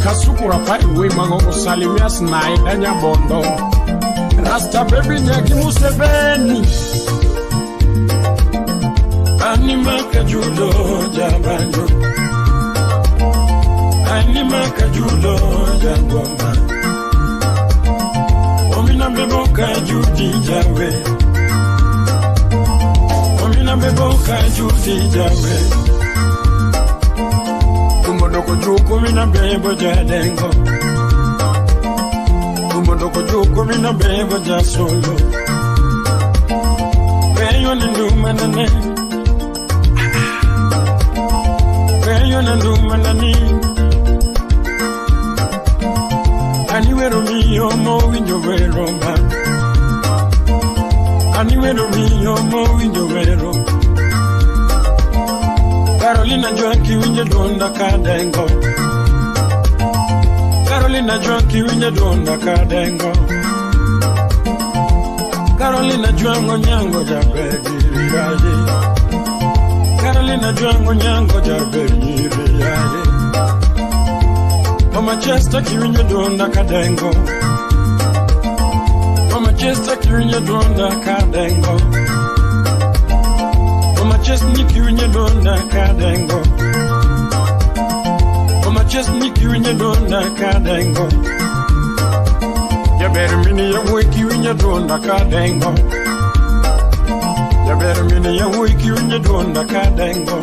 Kasukura pai we mango salimia snai danya bondo. Rasta baby nyaki Museveni. Anima kajudo jabanjo. Anima kajudo jangoma. Omina bebo kajudi jawe. Omina bebo kajudi jawe. Tumodoko juku mina bebo jadengo. Tumodoko juku mina bebo jasolo. Weyo ninduma nane. Weyo ninduma nani. Aniwero miyo mo winjo vero man. Aniwero miyo mo winjo vero. Carolina Joaki winja donda kadengo. Carolina Joaki winja donda kadengo. Carolina Joango nyango jabegi yaye. Carolina Joango nyango jabegi yaye. Mama Chester kiwinya donda kadengo. Mama Chester kiwinya donda kadengo. Mama Chester kiwinya donda kadengo. Mama Chester kiwinya donda kadengo. Ya better mini ya wiki winya donda kadengo. Ya better mini ya wiki winya donda kadengo.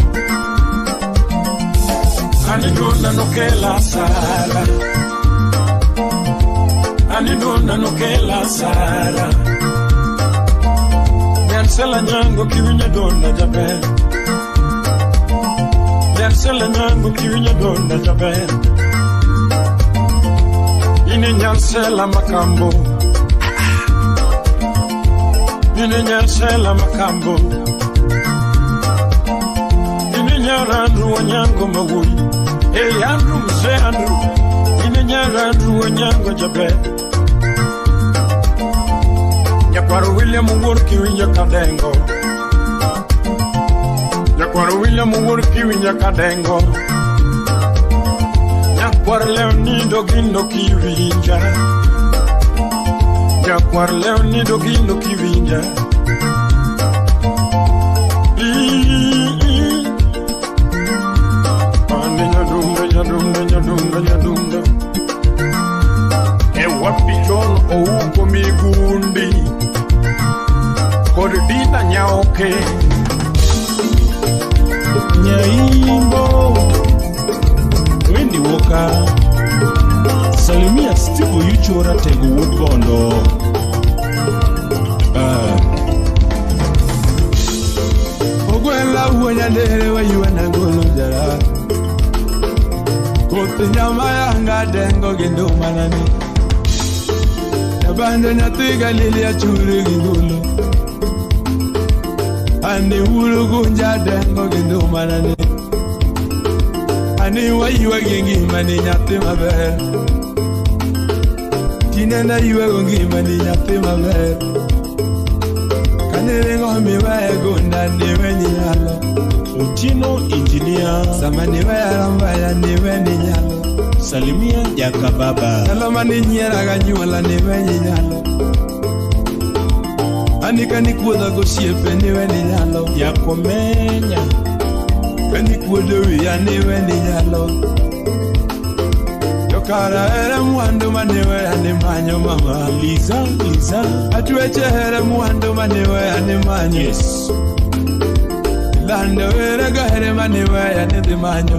Anidona nokela sala. Anidona nokela sala. Yansela nyango kiwinya dona jabe. Yansela nyango kiwinya dona jabe. Ine nyansela makambo. Ine nyansela makambo. Ine nyarandu wanyango mawui. Hey Andrew, say Andrew, imenyara Andrew wanyango jabe. Nyakwaro William Uworki winja kadengo. Nyakwaro William Uworki winja kadengo. Nyakwaro Leonido Gindo kiwinja. Nyakwaro Leonido Gindo kiwinja. Nyadunga Ewa pichon ouko migundi Kordina nyaoke Nyaimbo Wendi woka Salimia Steve Yuchora tego woodbondo Ogwela uwanya ndere wa yuwana ngolo jara Kote nyama yanga dengo gendo manani. Nabando nyatiga lili ya churi gindulu. Ani ulu gunja dengo gendo manani. Ani wa gengi mani nyati mabe. Kinenda iwe gongi mani nyati mabe. Kanere ngomi wa egunda niwe nyalo. Utino engineer Samani wayarambaya niwe ni nyalo. Salimia Jaka Baba Saloma ni nyera ganyuala niwe ni nyalo. Anika ni kuoda gosiepe niwe ni nyalo. Yako menya Kani kuoda wia niwe ni nyalo. Yokara ere muando manewe animanyo mama. Liza Atueche ere muando manewe animanyo. Yes Lando erega here manewe ya nedi manyo.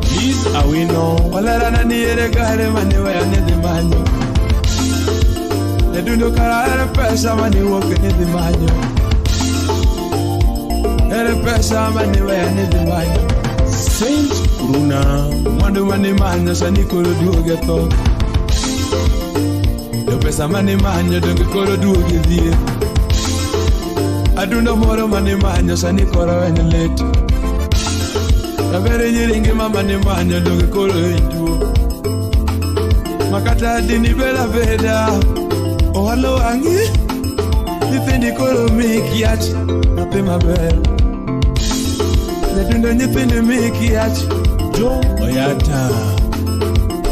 Please awino Walara nani erega here manewe ya nedi manyo. Nedundo kara ere pesa manewe ke nedi manyo. Ere pesa manewe ya nedi manyo. Saint Bruna Mwando mani manyo sani koro duogeto. Yo pesa mani manyo donge koro duoge Adundo moro mani manyo sani koro ene late. Kabere nyiringi mama ni manyo doge koro enjuo. Makata dini bela veda. Oh halo angi. Nitendi koro mikiachi. Nape mabel. Nedundo nitendi mikiachi. Jo oyata.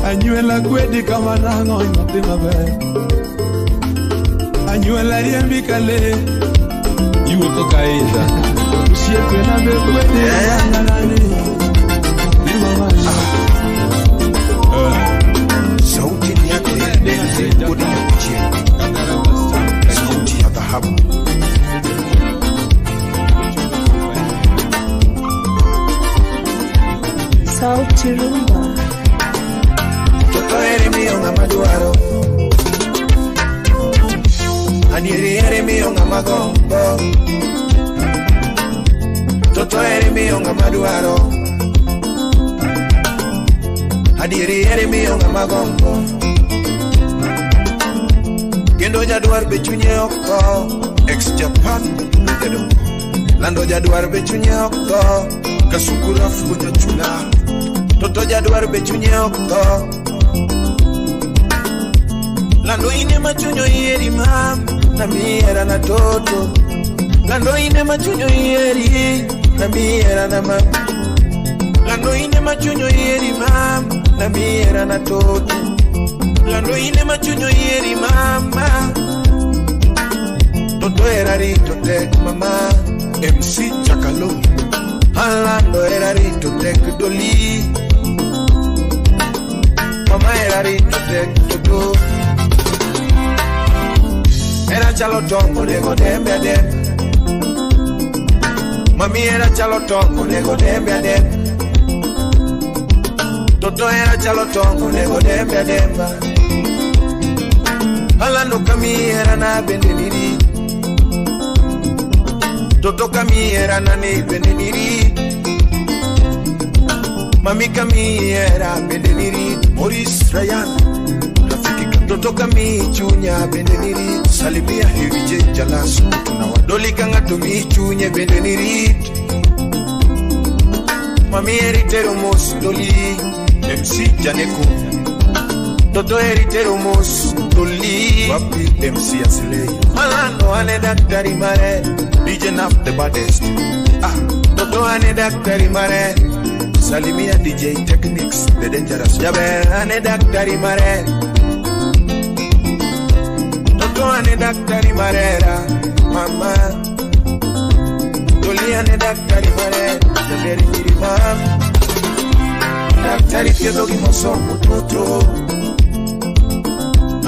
Anyuela kwedi kama nango nyathi maber. Anyuela riembi kale iwuotho kaida. Osiepe na be kwedi nang'anani ni mamani. Sauti yake kodi ya kuchia. Sauti ya dhahabu. Sauti rumba. Toto ere mio ngamaduaro. Anieri ere mio ngamagombo. Toto ere mio ngamaduaro. Anieri ere mio ngamagombo. Kendo jadwar bechunye oko. Ex Japan kedo. Lando jadwar bechunye oko. Kasukura fuja chula. Toto jadwar bechunye oko. Lando ine machunyo ieri mam. Na miera na toto. Lando ine machunyo ieri. Na miera na mam. Lando ine machunyo ieri mam. Na miera na toto. Lando ine machunyo ieri mama. Toto era rito tek mama. MC Chakalo. Alando era rito tek doli. Mama era rito tek toto. Era chalo tongo nego dembe adem. Mami era chalo tongo nego dembe adem. Toto era chalo tongo nego dembe ademba. Alando kami era na bendeniri. Toto kami era na ne bendeniri. Mami kami era bendeniri. Maurice Ryan Rafiki Toto kami chunya bendeniri. Salimia Hevije Jalasu na wadoli kanga tumi chunye bendeniri. Mami eritero mos doli MC Janeko. Toto eritero mos doli wapi MC Asley. Alano ane daktari mare DJ Naf the baddest. Toto ane daktari mare Salimia DJ Techniques the dangerous. Jabe ane daktari mare. Toto ane daktari marera mama. Doli ane daktari mare. Jabe rini mam. Daktari kiedo kimosomo toto.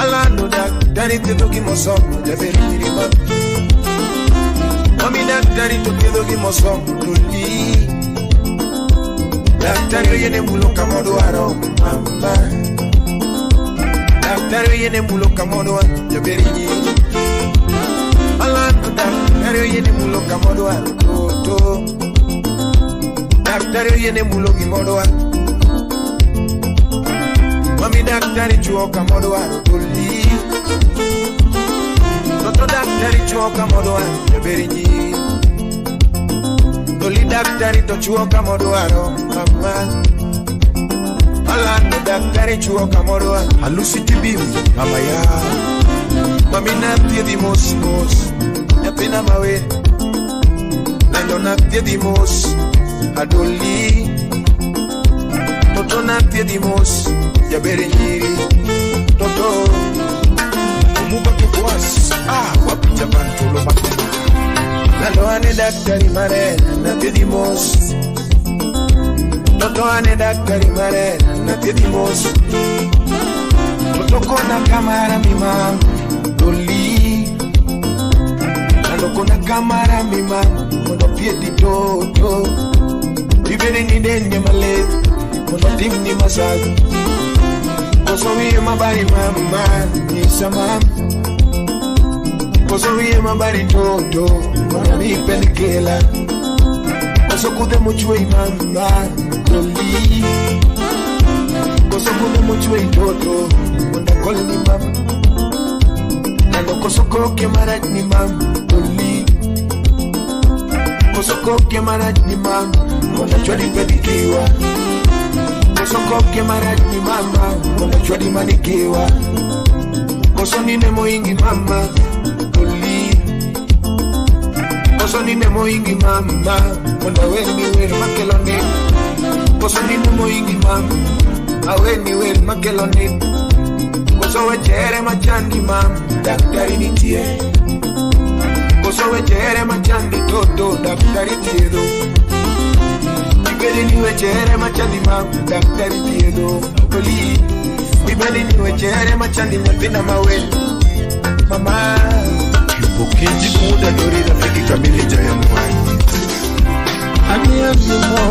Alano daktari kiedo kimosomo. Jabe rini mam. Mami daktari kiedo kimosomo doli. Daktari yene mulo kamoduaro mama. Daktari yene mulo kamoduaro jaberini. Alano daktari yene mulo kamoduaro toto. Daktari yene mulo kimoduaro. Mami daktari chuo kamoduaro doli. Toto daktari chuo kamoduaro jaberini. Doli daktari to chuo kamoduaro mama. Alano daktari chuo kamoduaro. Halusi tibimu mama ya. Mami natie di mos mos. Yapina mawe. Nando natie di mos. Adoli. Toto natie di mos. Jabere nyiri. Toto. Umuba kikuas. Wapi Japan tulo mako. Nando ane daktari mare natie di mos. Toto ane daktari mare natie di mos. Toto kona kamara mima doli. Nando kona kamara mima mono piedi toto. Vivere ni denye male mono timni masag. Koso wiye mabari mama nisa mama. Koso wiye mabari toto mono mi pendekela. Koso kude muchwe mama doli. Koso kude muchwe toto mono kol ni mama. Nando koso koke maraj ni mama doli. Koso koke maraj ni mama mono chwadi pedikiwa. Koso koke maraj ni mama mono chwadi manikiwa. Koso nine moingi mama doli. Koso nine moingi mama mono weni weni makelone. Koso nine moingi mama aweni wen makeloni koso wechere machandi mam daktari nitie koso wechere machandi toto daktari tiedo ibeli ni wechere machandi mam daktari tiedo koli ibeli ni wechere machandi nyapina mawen mama yupokeji muda dori rafiki kamili jaya mwai ani amimo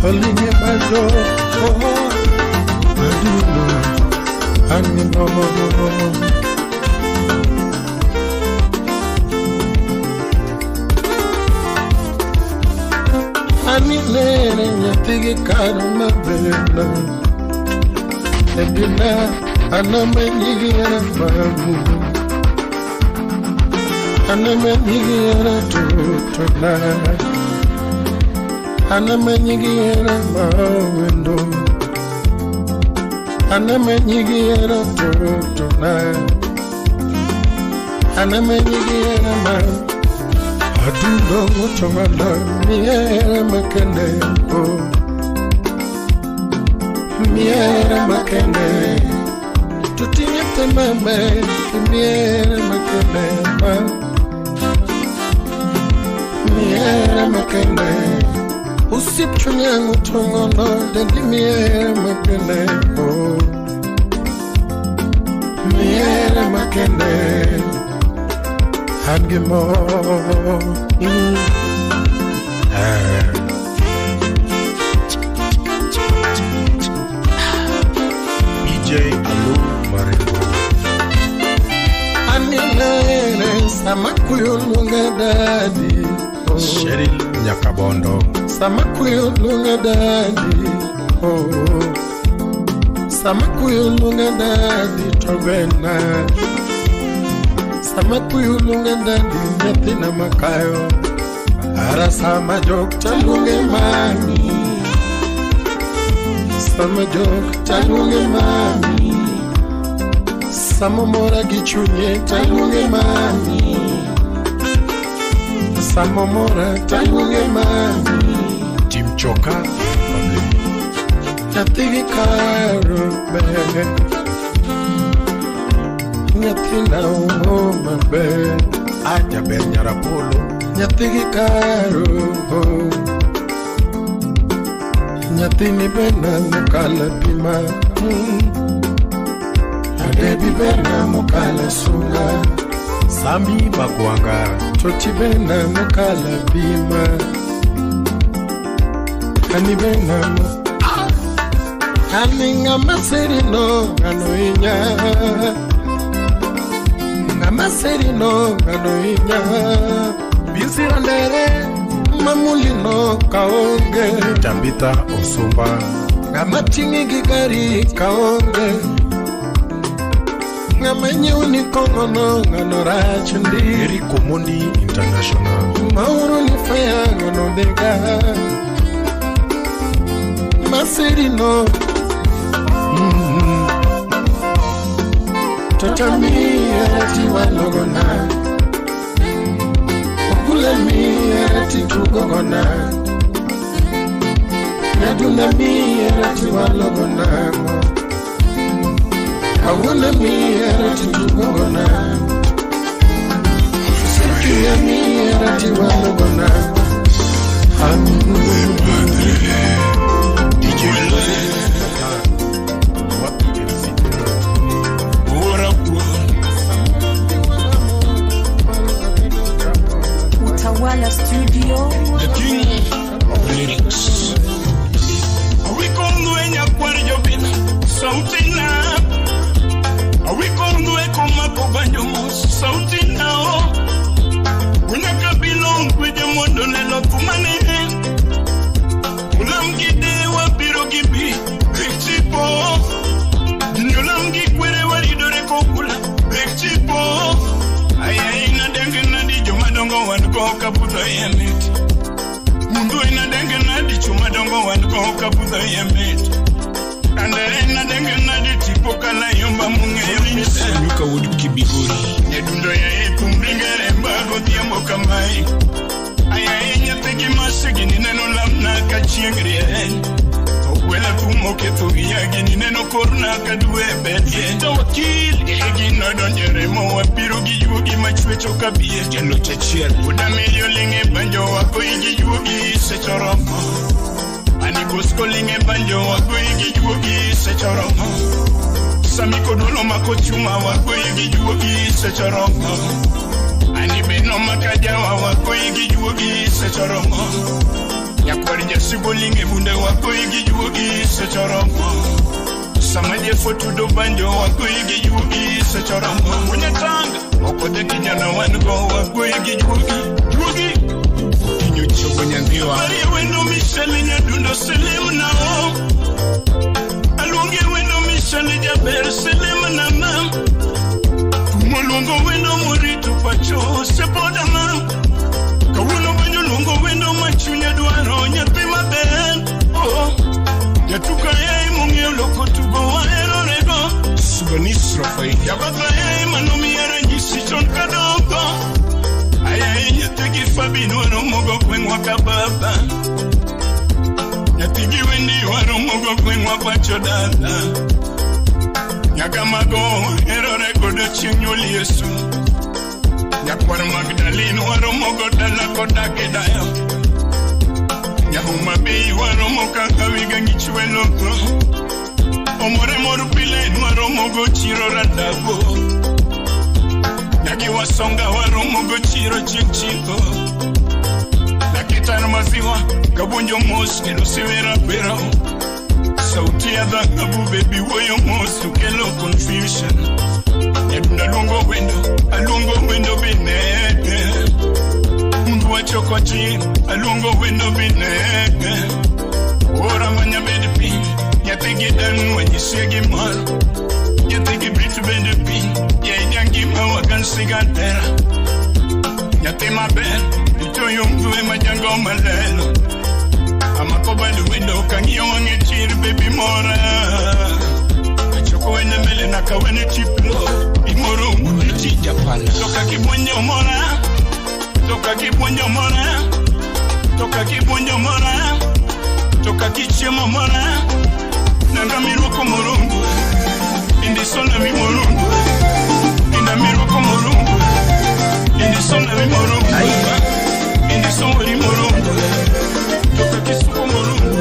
Holinye bajo, adino, animo. Anilene nyatigi karma bela, edina anamenyigi arabamu, anamenyigi aratutuna. Anamenyigiera mawendo Anamenyigiera totona Anamenyigiera ma Adundo mutomala Miera makende Miera makende Tutinyete mame Miera makende Miera makende Usip chunyangu tungono Dendi miere makende Miere makende Hangimo BJ Alu Marengo Anilene Samakuyulunga dadi Cheryl Nyakabondo Samakuyulunga dadi Samakuyulunga dadi Tobena Samakuyulunga dadi Nyatina makayo Arasama jok talunge mami Sama jok talunge mami Samomora gichunye talunge mami Samomora talunge mami Tim Choka family Nyatigi karo bebe Nyatina mabe Aja Ben Nyarapolo Nyatigi karo Nyatini bena mukala pima Adebi bena mukala sunga Sami Magwanga Choti bena mukala pima Ani bena Ani ngamaseri no Anoinya Ngamaseri no Anoinya Bisirandere Mamuli no Kaonge Tambita Osumba Ngamatingi gigari Kaonge Ngamenye unikongono Nganorachundi Eriko Mondi International Mauro ni faya Nganodega Maseri no Totami Erati walogona Okulemi Erati tugogona Yadunami Erati walogona Awunami Erati tugogona Sekiyami Erati walogona DJ Utawala Studio. The king of lyrics. We come to enya kwarjo bina sauti na. We come to ekoma kobanyo sauti na. Una kabilong kwenye mondo lelo kumane. Ulamgide wa birogibi exipo. Ulamgi kwere walidore kokula exipo. Aya ina denge na di joma dongo wanko kaputa yemit. Mundu ina denge na di joma dongo wanko kaputa yemit. Andere ina denge na di tipo kala yomba munge yemit. Yuka wudu kibiguri. Nedundo ya yetu mbingere mbago diambo kamai. Aya ina teki masigi ni neno lamna ka chieng' rieny okwela tumo ketho giyagi ni neno korna ka dwe bedie to wakil gino donjere mo wapiro gi yugi machwecho ka bie jaloch achiel uda milio linge banjo wako igi yugi sechoromo ani bosko linge banjo wako igi yugi sechoromo sami kodolo makochuma wako igi yugi sechoromo ani beno makajawa wako igi yugi sechoromo yakwari jasibo linge bunde wako igi yugi sechoromo samaje fotudo banjo wako igi yugi sechoromo unyatanga okode kijana wango wako igi yugi kinyucho bonyandiwa bari wendo michele nyadundo selemu nao alunge wendo michele jaber selemu na mam kumolongo wendo muritu pacho sepoda mam kawuno banyo lungo wendo machunya duaro nyathi maber yatuka yai mung'eyo loko tugo wahero rego suganisro fai yabaka yai manomiera nyisi chon kadongo ayai nyathi gi fabi nwaro mogo gweng'wa ka baba nyathi gi wendi waro mogo gweng'wa pacho dada nyaka mago hero rego do chieng' nyuol Yesu nyakwar Magdalene waro mogo dala kodake dayo Yahuma bei waro moka kawiga ngichwelo omore moru pile waro mogo chiro radago Yagi wasonga waro mogo chiro chichiko Nakitano maziwa kabunjo mos kelo siwera pero sauti ya dhahabu baby woyo mos ukelo confusion Yadunda alungo wendo bineke Mundu wachokochi alungo wendo bineke Ora manya bedepi Yategi danu wajisegi mara Yategi bitu bedepi Yajangi mawa gansigatera Yate maber Itoyo mvue majango malelo Amakoba du wendo kangiyo wange chiri baby mora Wene mele na kawene chiplo imoro muditi japala toka kibonyo mora toka kichemo mora nanga miroko morungu indisona mi morungu inda miroko morungu indisona mi morungu indisona mi morungu toka kisuko morungu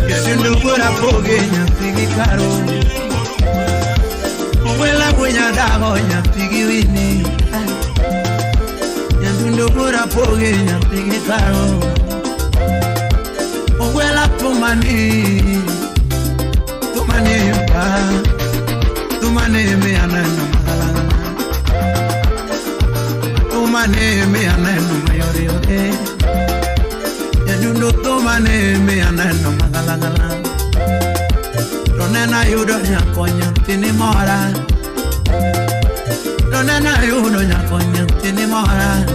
Yesindu gora pogenya pigikaro Wela buenya dago nya pigi wini Yandundo gora poge nya pigi karo Wela tumani ba Tumane me anano magalana Tumane me anano mayore ore Yandundo tumane me anano magalana Nena yudo nyakonya tini mora Nena yudo nyakonya tini mora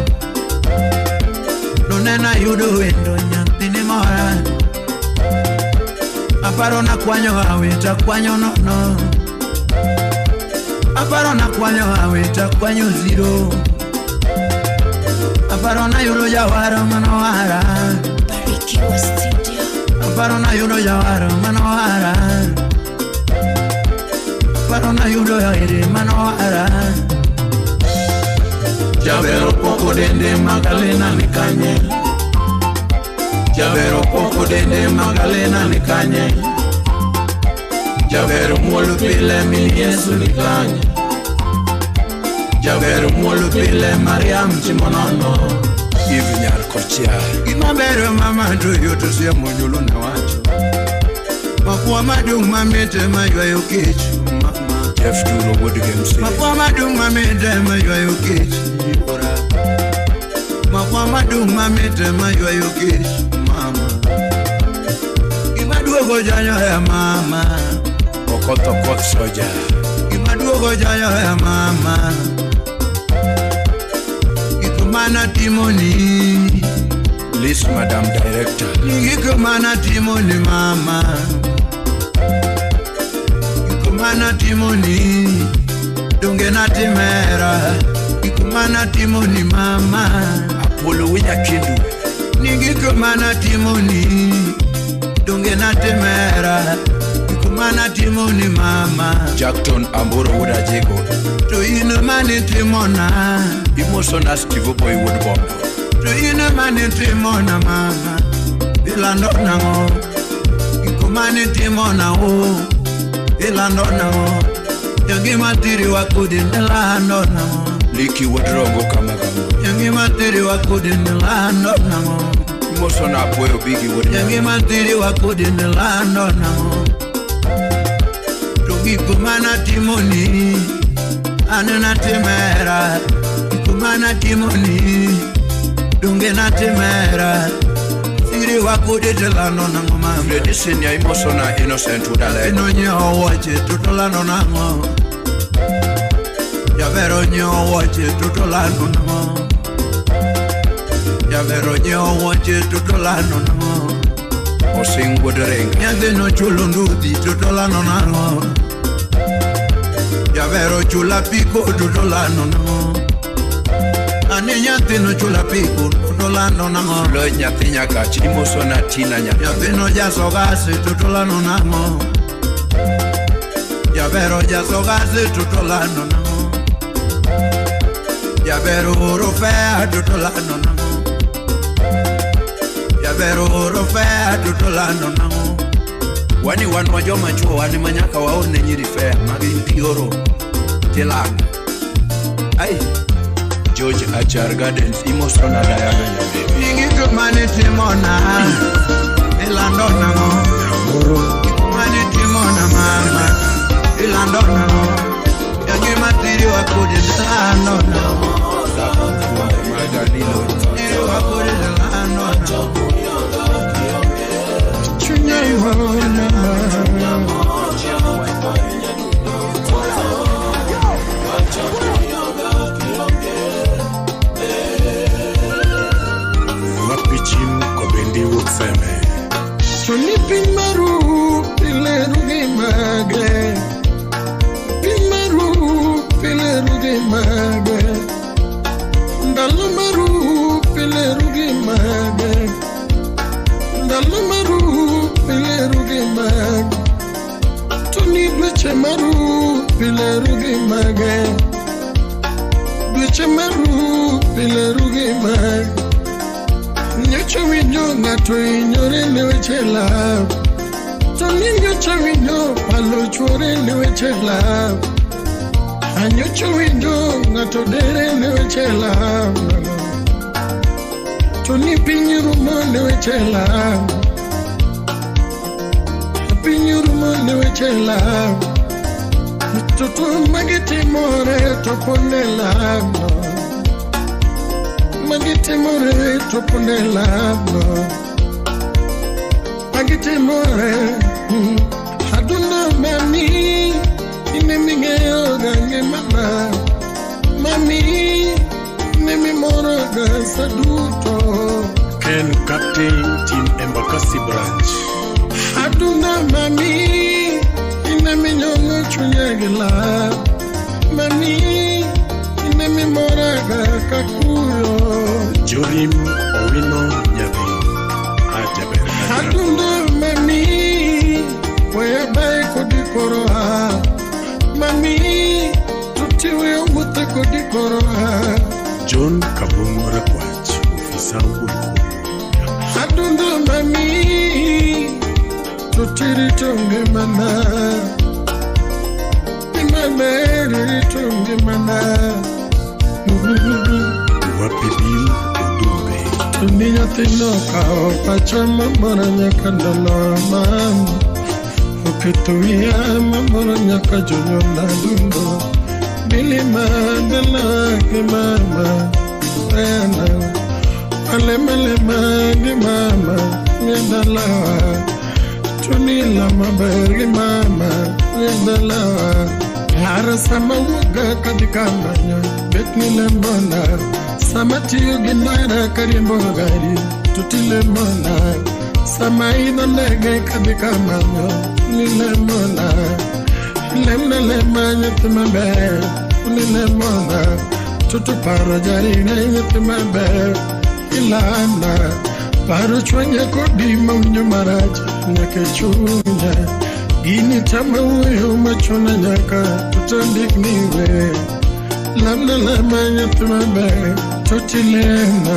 Nena yudo wendo nyatini mora Aparo na kwanyo awita kwanyo no Aparo na kwanyo awita kwanyo zero Aparo na yudo jawaro manowara Barikiwa Studio Aparo na yudo jawaro manowara Parona yudo ya ere manowara Javero poko dende Magdalena nikanye Javero poko dende Magdalena nikanye Javero mwolu pile mini Yesu nikanye Javero mwolu pile Mariam chimonono Ivi nyar kochia Imabero mama do yoto siya monyolo na wacho Mapua madung mamete maywa yokechu F2 no body game say Mapua madung mamete maywa yokechu Mapua madung mamete maywa yokechu Mama Imaduogo janyo ya mama Okoto kot soja Imaduogo janyo ya mama Ikumana timoni List Madam Director Ikumana timoni mama Ikumana timoni Dungena timera Ikumana timoni mama Apollo winya kindu Nigiko mana timoni Dunge na temera Kumana timoni mama Jackton Amburo Wuda Jego To ino mani timona Emotional Steve Boy Woodbomb To ino mani timona mama Ilando nango Kumani timona o Ilando nango Yangi matiri wakudi nilando nango Liki Wodrongo Kamagamo Yangi matiri wakudi nilando nango Emotional Boy Biggie Woodbomb Yangi matiri wakudi nilando nango Kumana timoni Anena temera Kumana timoni Dunge na temera Siri wakude telano nango mama Fredi Senya Emotional Innocent Udale Ino nyo wache tutolano nango Yavero nyo wache tutolano nango Yavero nyo wache tutolano nango Osing Woodrenga Nyande no chulundudi tutolano nango Yavero chula pico tutolano nango Ane nyante no chula pico tutolano nango Lo nyate nyakachi Emotional Tina nyakachi Yave no jasogase tutolano nango Yavero jasogase tutolano nango Yavero urofea tutolano nango Yavero urofea tutolano nango Wani wanu wajoma chuo wani manyaka waone nyiri fea Magi mpioro Tilanga Ay George Achar Gardens Emotional Diana Nyambe Ningi kumani timona Ilando nango Kumani timona mama Ilando nango Yangi matiri wakudi Ilando nango Magadino Matiri wakudi Ilando nango Chunya wana Wapichim Kobendi Wukfeme Chuni pimaru pilerugi mage Pimaru pilerugi mage Ndalamaru pilerugi mage Ndalamaru pilerugi mage Tuni bleche maru pilerugi mage Bleche maru pilerugi mage Nyocha winyo ngato inyore neweche lab Toni nyocha winyo palo chore neweche lab Anyocha winyo ngato dere neweche lab Toni pinyirumo neweche lab Pinyirumo neweche lab Toto magiti more topone lab Magite more topone labo Magite more Haduna mami Ineminge ogange mama Mami Inemi moroga saduto Ken Captain Team Embakasi Branch Haduna mami Inemi nyongo chunyagila Mami Inemi moraga kakuyo Jorim Owino Nyabi Ajabere Haduna mami Waya bai kodi koroha Mami Tutiwe umute kodi koroha John Kabum Rakwach Ofisa Uko Haduna mami Tutiri tungi mana Imameri tungi mana Wapibil Udumbe Dunia tino kao pachama moranya kandala mam Ukituia mamoranya kajonyo na dundo Bili mandala ki mama Ayana Alemele magi mama Nyandalawa Tunila mabergi mama Nyandalawa Hara sama wuga kadikamanya Betnile mbona Samatiyo ginara karimbo gari Tutile mbona Sama ina lege kadikamanya Nile mbona Lemna lemanya timabe Nile mbona Tutu para jari nile timabe Ilana Paro chwanya kodi maunyo marach nyaka chunya. Gini tama uyo machona nyaka tutandik niwe. Lamna lama nyathmame tutilena.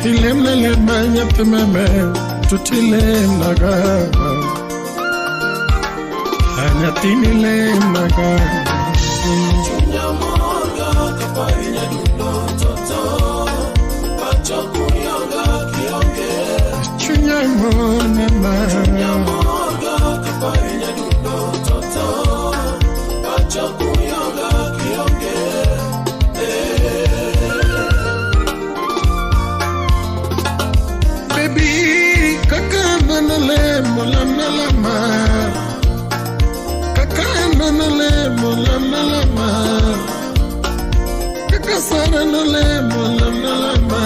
Ilemna lama nyathmame tutilena gaba. Anyatini lemna gaba. Chunya morga kaparinya dundo toto. Pacha kunyanga kionge. Chunya morga kaparinya dundo toto. Pacha kunyanga kionge. Baby, kakana lemo lama. Kakana lemo lama. Kakasara lemo lama.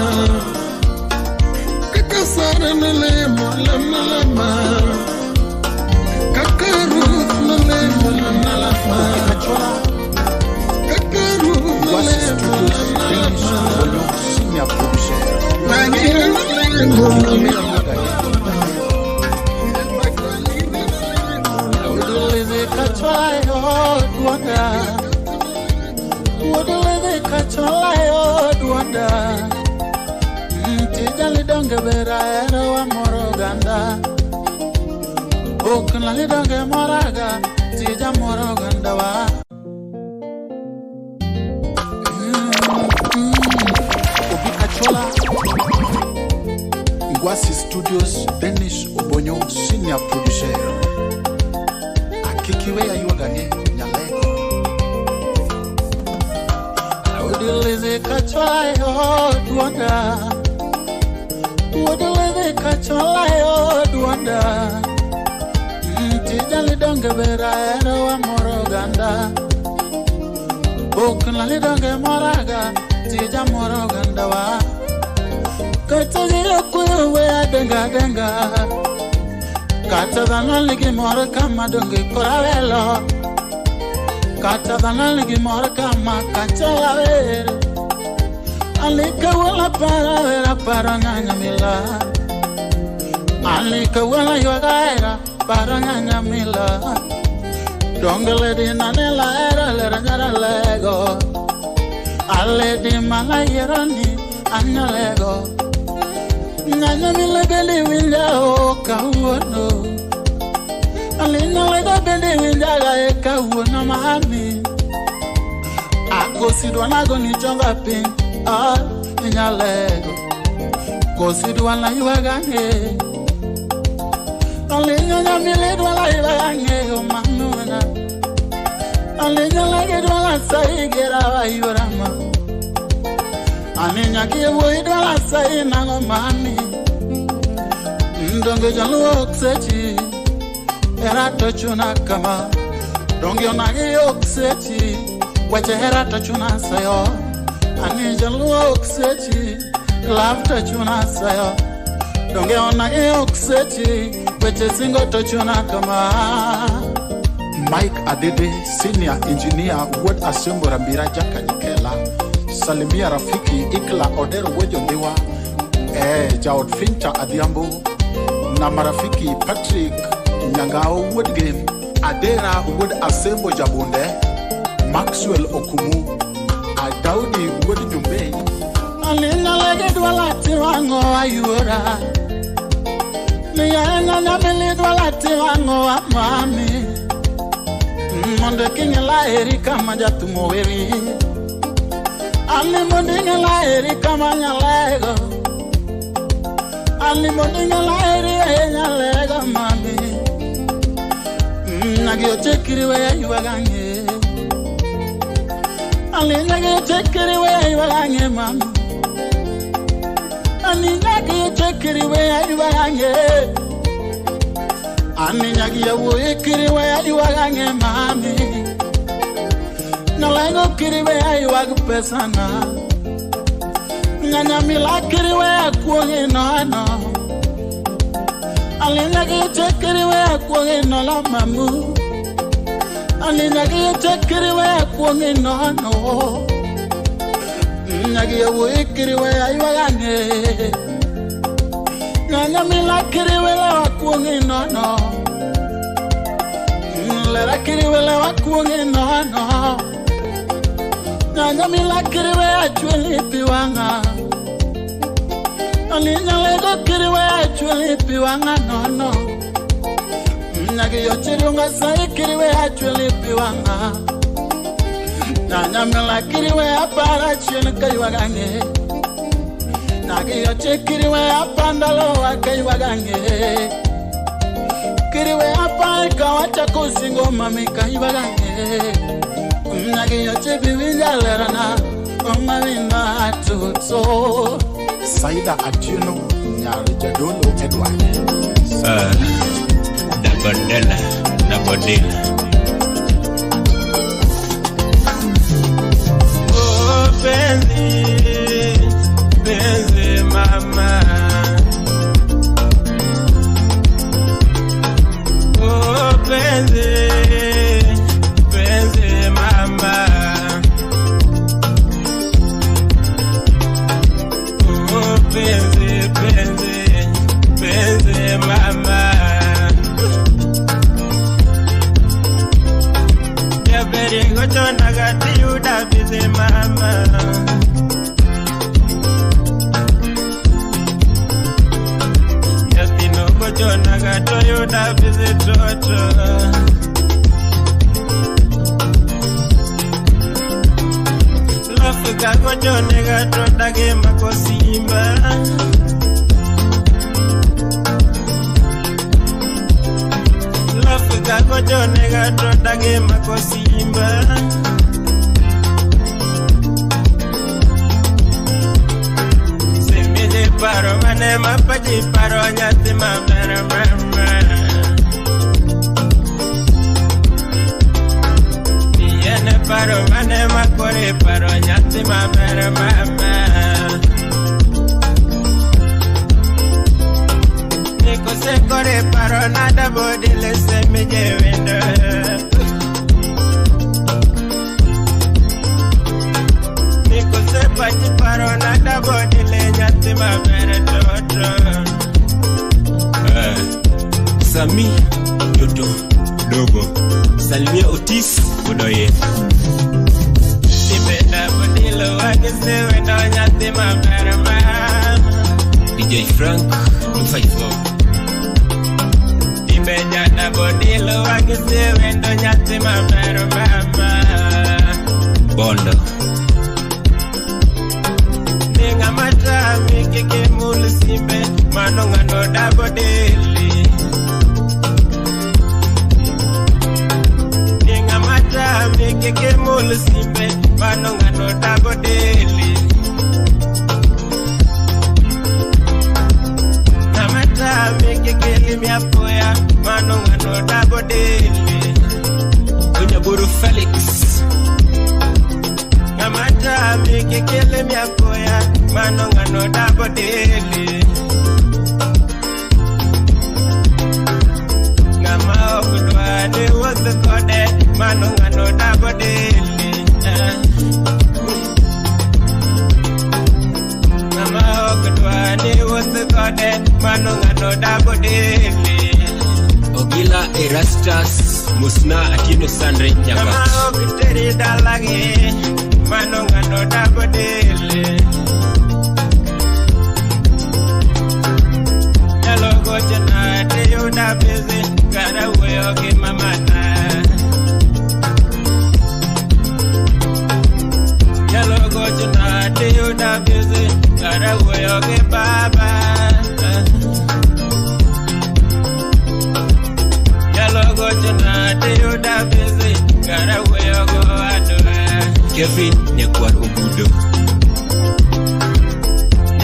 Kakasara lemo lama. Kakaru lemo lama. Kakaru lemo lama. Magira lemo lama. Tijali donge bera era wa moroganda. Oknali donge moraga tija moroganda wa. Obikachola Ngwasi Studios. Dennis Obonyo senior producer. Akikiwe ya yuagane nyalego. Odileze kachola duanda. Odileze kachola duanda. Tijali donge bera era wa moroganda. Oknali donge moraga tija moroganda wa. Katagiro kuwe adenga. Katavana ligi mora kama donge koravelo. Katavana ligi mora kama kachalavere. Alika wala para nyanyamila. Alika wala yuagaera para nyanyamila. Donge ledi nanela era lera nyara lego. Aledi malayera ni anyalego. Nyanyamila beli winja o kauano. Alina lego beli winja ga kauano mami. Akosidwa nago ni chonga pin. Nyalego. Kosidwa na yuagane. Alina nyamile dwala yuagane o manuna. Alina lege dwala saigera wa yurama. Aninya kiwe dwala sai nango mami. Ndonge jalu oksechi. Era tochuna kama. Donge onagi oksechi. Wache era tochuna sayo. Ani jalu oksechi. Love tochuna sayo. Donge onagi oksechi. Wache singo tochuna kama. Mike Adede, senior engineer, Word Assembly Rambira Jaka Nikela. Salimia Rafiki Ikla Odero Wejondewa. Jaod Fincha Adiambo. Na marafiki Patrick Nyangao Wood Game. Adera Wood Assembly Jabunde. Maxwell Okumu. Adaudi Wood Jumbe. Alina lege dwala tiwango ayura. Niya nyamili dwala tiwango amami. Monde kingela eri kama jatumo weri. Ali mondinga la eri kama nyalego. Ali mondinga la eri nyalego mami. Nagio chekiri we yuagange. Ali nagio chekiri we yuagange mami. Ali nagio chekiri we yuagange. Ani nagio we kiri we yuagange mami. Nalengo kiriwe ayuag pesana. Nyanyamila kiriwe akuongi no. Alina giche kiriwe akuongi no la mamu. Alina giche kiriwe akuongi no. Nyagi yawe kiriwe ayuagange. Nanya mila kiri wele wakuongi no. Lera kiri wele wakuongi no. Nanya mila kiri we achweli piwanga. Alinya lego kiri we achweli piwanga no. Nagi yochirunga sai kiri we achweli piwanga. Nanya mila kiri we apara chini kai wagange. Nagi yochikiri we apandalo wa kai wagange. Kiri we apara kawacha kusingo mami kai wagange. Nagi yochibi winjalerana Oma wina tuto Saida Atieno Nyari Jadolo Edward Dabodela Oh Benzi mama Oh Benzi mama Oh Benzi mama Ya beri gochona gati yuda Benzi mama Ya tino gochona gato yuda Benzi toto Afrika gochone gato dage makosimba Afrika gochone gato dage makosimba Semile paro mane mapaji paro nyati mabera mama Yene paro mane makore paro nyati mabera mama Niko se kore paro nada bodile se me jevendo Niko se pachi paro nada bodile nyati mabera toto Sami Dodo Dogo Salimia Otis Odoye Dipenda bodilo wakise wendo nyati mabera mama DJ Frank 254 Dipenda na bodilo wakise wendo nyati mabera mama Bondo Ninga mata mikike mulu simbe Manonga no da bodili Mata mikeke mulu simbe Manonga no dabo deli Namata mikeke limia poya Manonga no dabo deli Unyaburu Felix Namata mikeke limia poya Manonga no dabo deli Nama okudwa de wasu kode Manonga no dabo deli Nama okudwa de wasu kode Manonga no dabo deli Ogila Erastus Musna Atino Sandre Nyaga Nama okuteri dalagi Manonga no dabo deli Hello gochana de yuda busy Gara weo ki mamana Yalo gochana de yuda busy Gara weo ki baba Yalo gochana de yuda busy Gara weo go adore Kevin Nekwar Obudo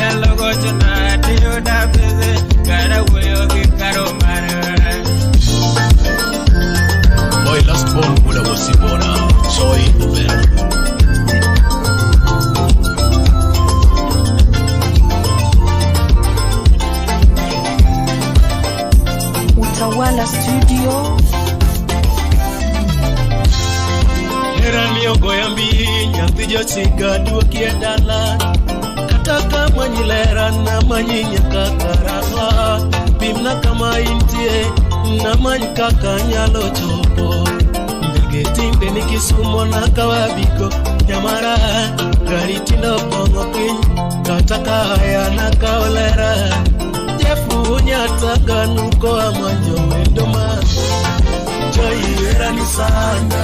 Yalo gochana de yuda busy Gara weo ki karomara Hoy las pólvora Bosibona, soy Uber. Utawala Studio. Era mio goyambi, nyanthi jochiga duoki e dala. kaka manyilera na manyinya kakara Bimna kama intie na many kaka nyalo chopo Ndegeti ni Kisumo na Kawabiko Nyamara gari tindo pongo piny Kataka haya na kaolera Jefu nyataga nuko amanyo wendoma Joy erani sana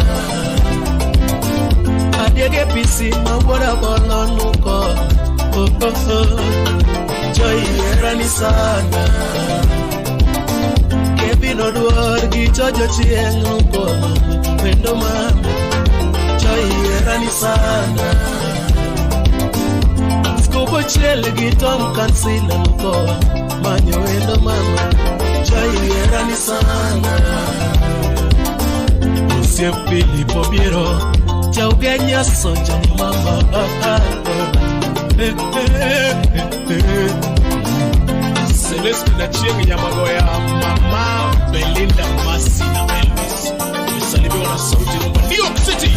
Adiege pisi mawara bolo nuko Joy erani sana Kevino duor gichojo chieng nuko wendoma Joy erani sana Skubo chiel gitom kansila nuko Manyo wendo mama Joy erani sana Usiepili pobiero Chaugenya soja ni mama Celeste na Chieng Nyamagoya Mama Belinda Masi na Elvis Usalimiwa na sauti Rumba New York City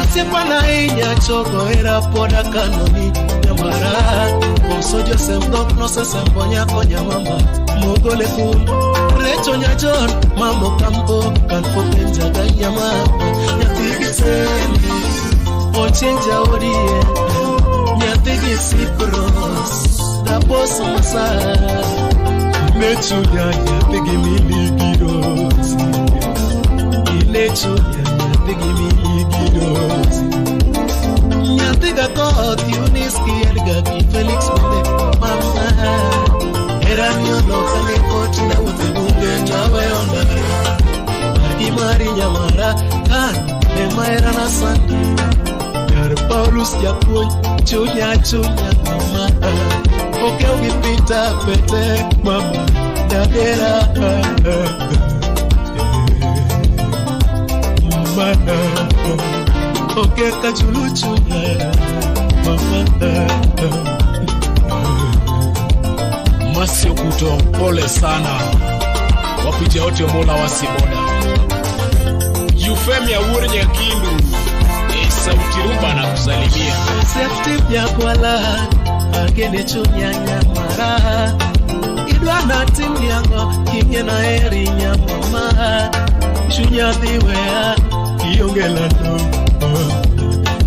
Osepa na inya chogo era poda kanoni Nyamara Oso Joseph Dok no se sembonya konya mama Mogole kun Recho nya John Mamo kampo Kanfo penja ganya mama Nyatigi sendi Ochenja odie Nyatigi sipros Daposo masa Necho nya nyatigi miligirozi Necho nya nyatigi miligirozi Nyatiga kot Uniski Edgaki Felix Mende Mama Eranio lokale koti na utebunge tawe onda Mari Nyamara kan Ema erana sandi Yar Paulus Japuny Chunya mama Oke ugipita pete mama Dadera Mama Oke kachulu chunya mama Masio Kuto pole sana Wapite wote Mola wasiboda Yufemi ya Wuri Nyakindu Sauti Rumba na kusalimia Sefti ya kwala Agene chunya Nyamara Idwa na timu yango Kimye na eri Nyamama Chunya dhiwea Kiongela no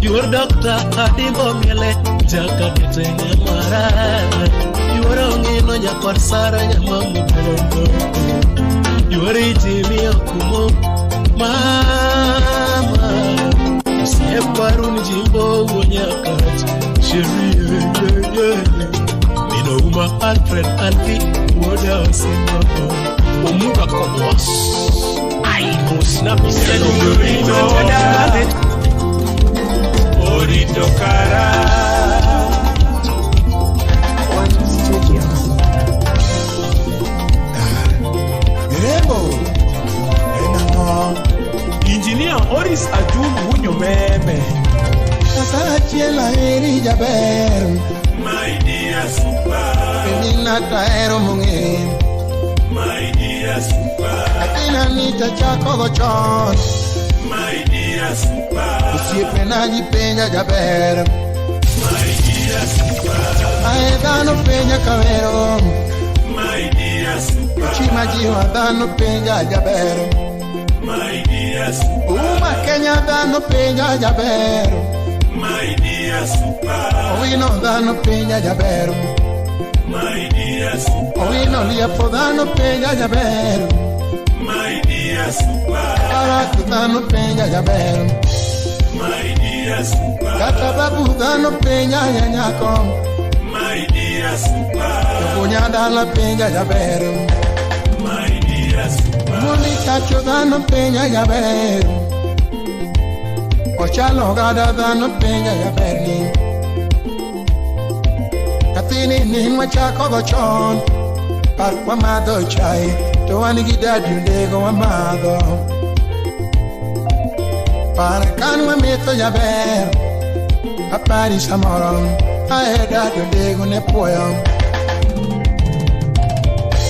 Your doctor Adimbo miele Jaka dete Nyamara Your ongino Nyakor Sara Nyamamu Berondo Your ijimi okumo Mama Sieparun jimbo Wonyakati Sherry Minouma Alfred Alfi Woda Osingo Omuga Komwas Aiko Snapi Selo Orito Kara Mirembo Engineer Oris Ajun Munyo Meme Sasa chiela eri jaber My dear super Penina taero mungi My dear super Atina nita chako gochon My dear super Usiepe na jipenya jaber My dear super Aedano penya kavero My dear super Chima jiwa dano penya jaber My dear super Uma Kenya dano penya jaber My dear super Owino dano penya jaber My dear super Owino liapo dano penya jaber My dear super Araki dano penya jaber My dear super Kata babu dano penya nyanyako My dear super Punya dala penya jaber My dear super Muli chacho dano penya jaber Ochalo gada dano penya jaber ni Katini ni mwachako gochon Par kwa mado chai To wanigi dadu ndego wa mado Par kanwa mito jaber Apari samoron Ae dadu ndego ne poyo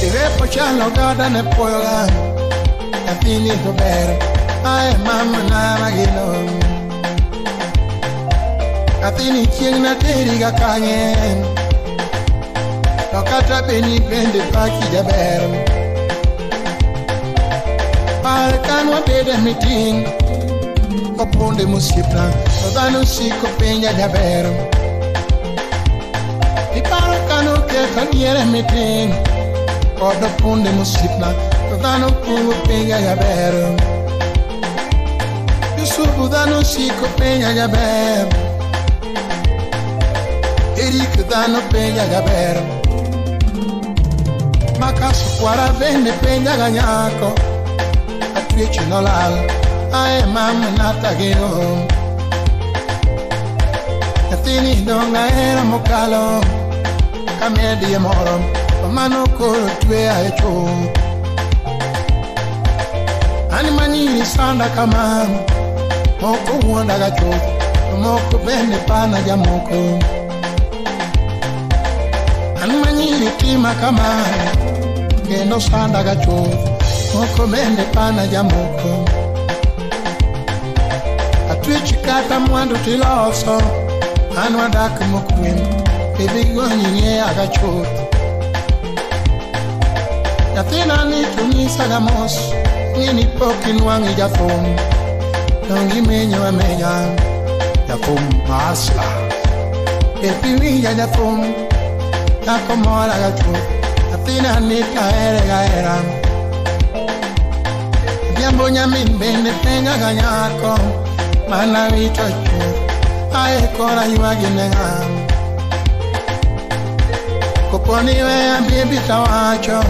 Irepo chalo gada ne poyo ga Katini to ber Ae mama na magino Athini chieng na teri ga kangen Tokata beni bende paki jaber Par kanwa bede meeting Koponde musipna Todano siko penja jaber Iparo kano keta niere meeting Kodo ponde musipna Todano kuwa penja jaber Yusufu dano siko penja jaber Erika dano penja jaber Makaso kwara vende penja ganyako Atwechi nolal Ae mama natagino Nathini donga era mokalo Kamedi e morom Mano koro tue aecho Ani manini sanda kama Moko uonda gacho Moko bende pana jamoko Ani manini tima kama Kendo sanda gacho Moko bende pana jamoko Atwichi kata mwandu tiloso Anwa daka mokwim Baby goni nye agacho Yathina ni tunisa gamos Nini pokin wangi jafum Nongi menyo amenya Jafum masla Baby wija jafum Yako mora gacho Yathina ni kaere gaera Diambo nyamin bende penga ganyako Mana vito chu Ae kora yuagi nenga Koponi wea bibi tawacho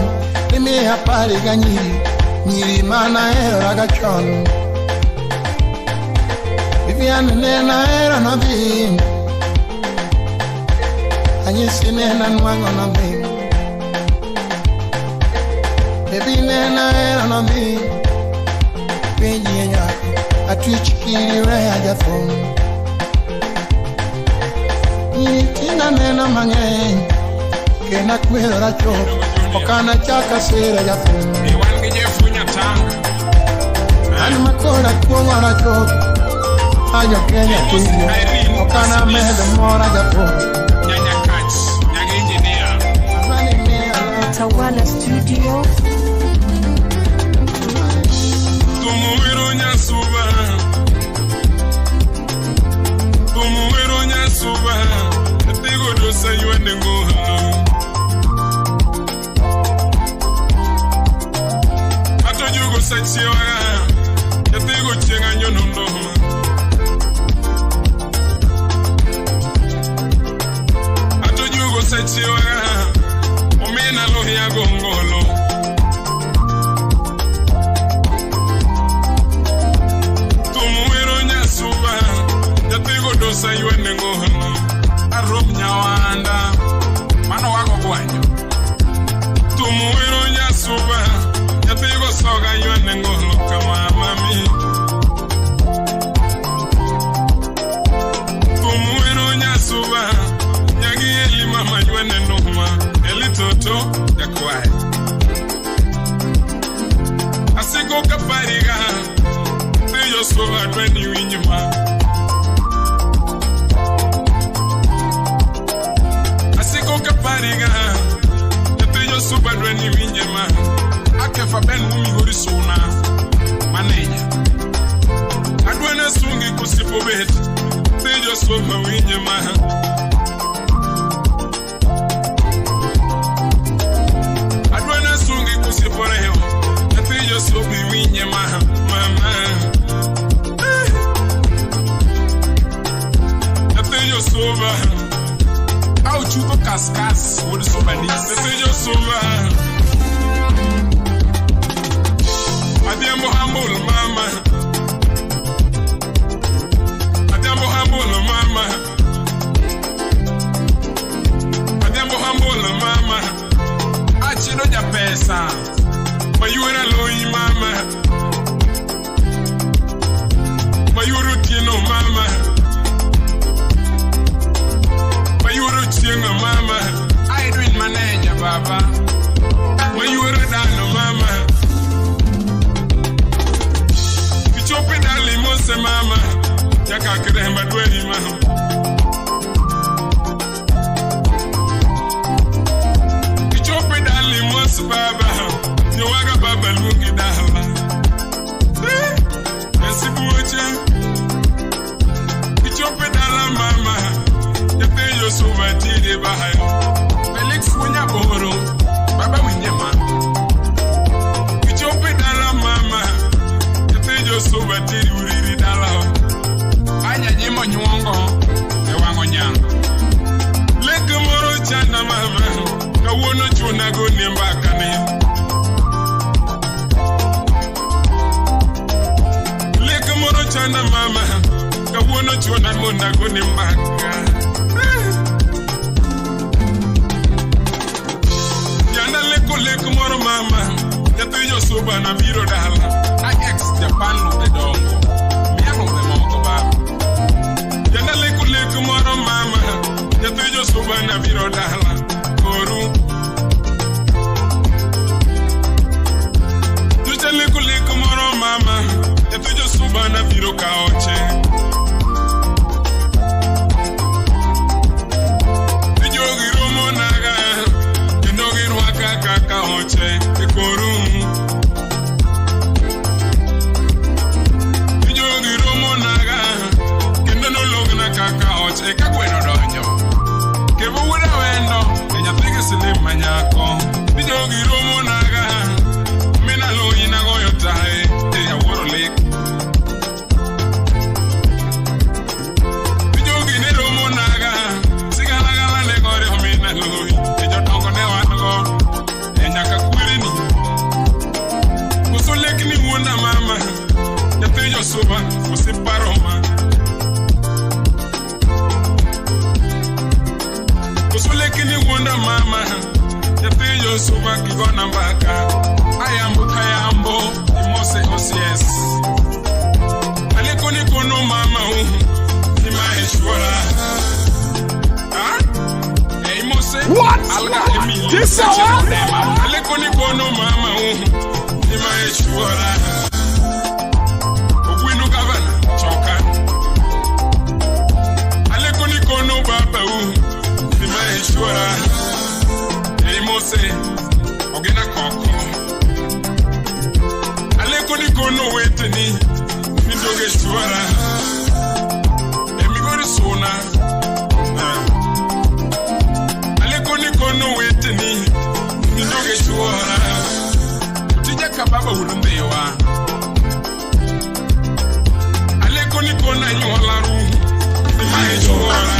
Limi hapari ganyiri Nyiri mana ero ragachon Viviane nena ero no vim Anyisi nena nwango no vim Baby nena ero no vim Penji enyako Atwichi kiri wea jafum Tina nena mangeng Kena kwelo racho Okana chaka sera jafum Iwangi jefunya tanga Ani makora kuongo racho Ayo Kenya tuyo Okana mede mora jafum Nyanya Kach, nyanya engineer Amani mea Tawala Studio. Tumuwiro nyasuba Tumuwiro nyasuba Etigo dosa yuende nguha Ato jugo sachiwa Etigo chenga nyonundo Ato jugo sachiwa Omena lohi ya gongolo Tumuwiro nyasuba Etigo dosa yuende nguha Arum nyawanda Mano wako kwanyo Tumuwiro nyasuba Yatigo soga yuende ngolo kama mami Tumuwiro nyasuba Nyagi eli mama yuende nuhuma Eli toto ya kwae Asiko kapariga Tiyo soga dweni winyuma Kapariga Yatiyo suba dweni winjema Akefa ben umi horisona Maneja Adwana sungi kusipo bet Tiyo suba winjema Adwana sungi kusipo reho Yatiyo subi winjema Mama Yatiyo suba Au chuko kaskas Wodi soba ni Yatiyo suba Adiambo humble mama Adiambo humble mama Adiambo humble mama Achido ja pesa Mayura loi mama Mayuru tino mama Mayuru tienga mama I do in manager baba Mayura dano mama Pichope dali mose mama Yaka kiremba dweni mama Yes, Baba, you are a Baba looking down. Merci beaucoup. It's your pedala, Mama. You pay your so much in the Bahia. Felix Winyaboro, Baba Winyama. It's your pedala, Mama. You pay your so much in the Dala. I am Ymongo, the Wangonya. Let the Moro Chana, Mama. I want to go near Bakane. Chana mama, kawono chona mona goni manga. Yana leko moro mama, yato yo soba na biro dala. I ex Japan no de dongo, miano de mongo baba. Yana leko moro mama, yato yo soba na biro dala. Koru. Tuja leko moro mama. Etujo subana viro kaoche. Ejo giro monaga, kendo giro akaka kaoche. Ekorum. Ejo giro monaga, kendo no logna kakaoche. Ekakweno donjo. Kebu wuna wendo, enya tege sile manyako. Ejo giro monaga, mena lo inago yotae. Eya woro lek. Mama, ya te yo suba, você paroma. Kusule kini wonder mama, ya te yo suba kigona mbaka. Ayambo kayambo, imose osies. Aleko ni kono mama ni maeshwara. Ah? Imose. What? Alga Emily. This Aleko ni kono mama ni maeshwara. No baba ni maeshwara Mose ogena koko aleko ni kono weteni mindoge shwara emigori sona aleko ni kono weteni mindoge shwara tija kababa ulumbewa aleko ni kona nyola ru ni maeshwara.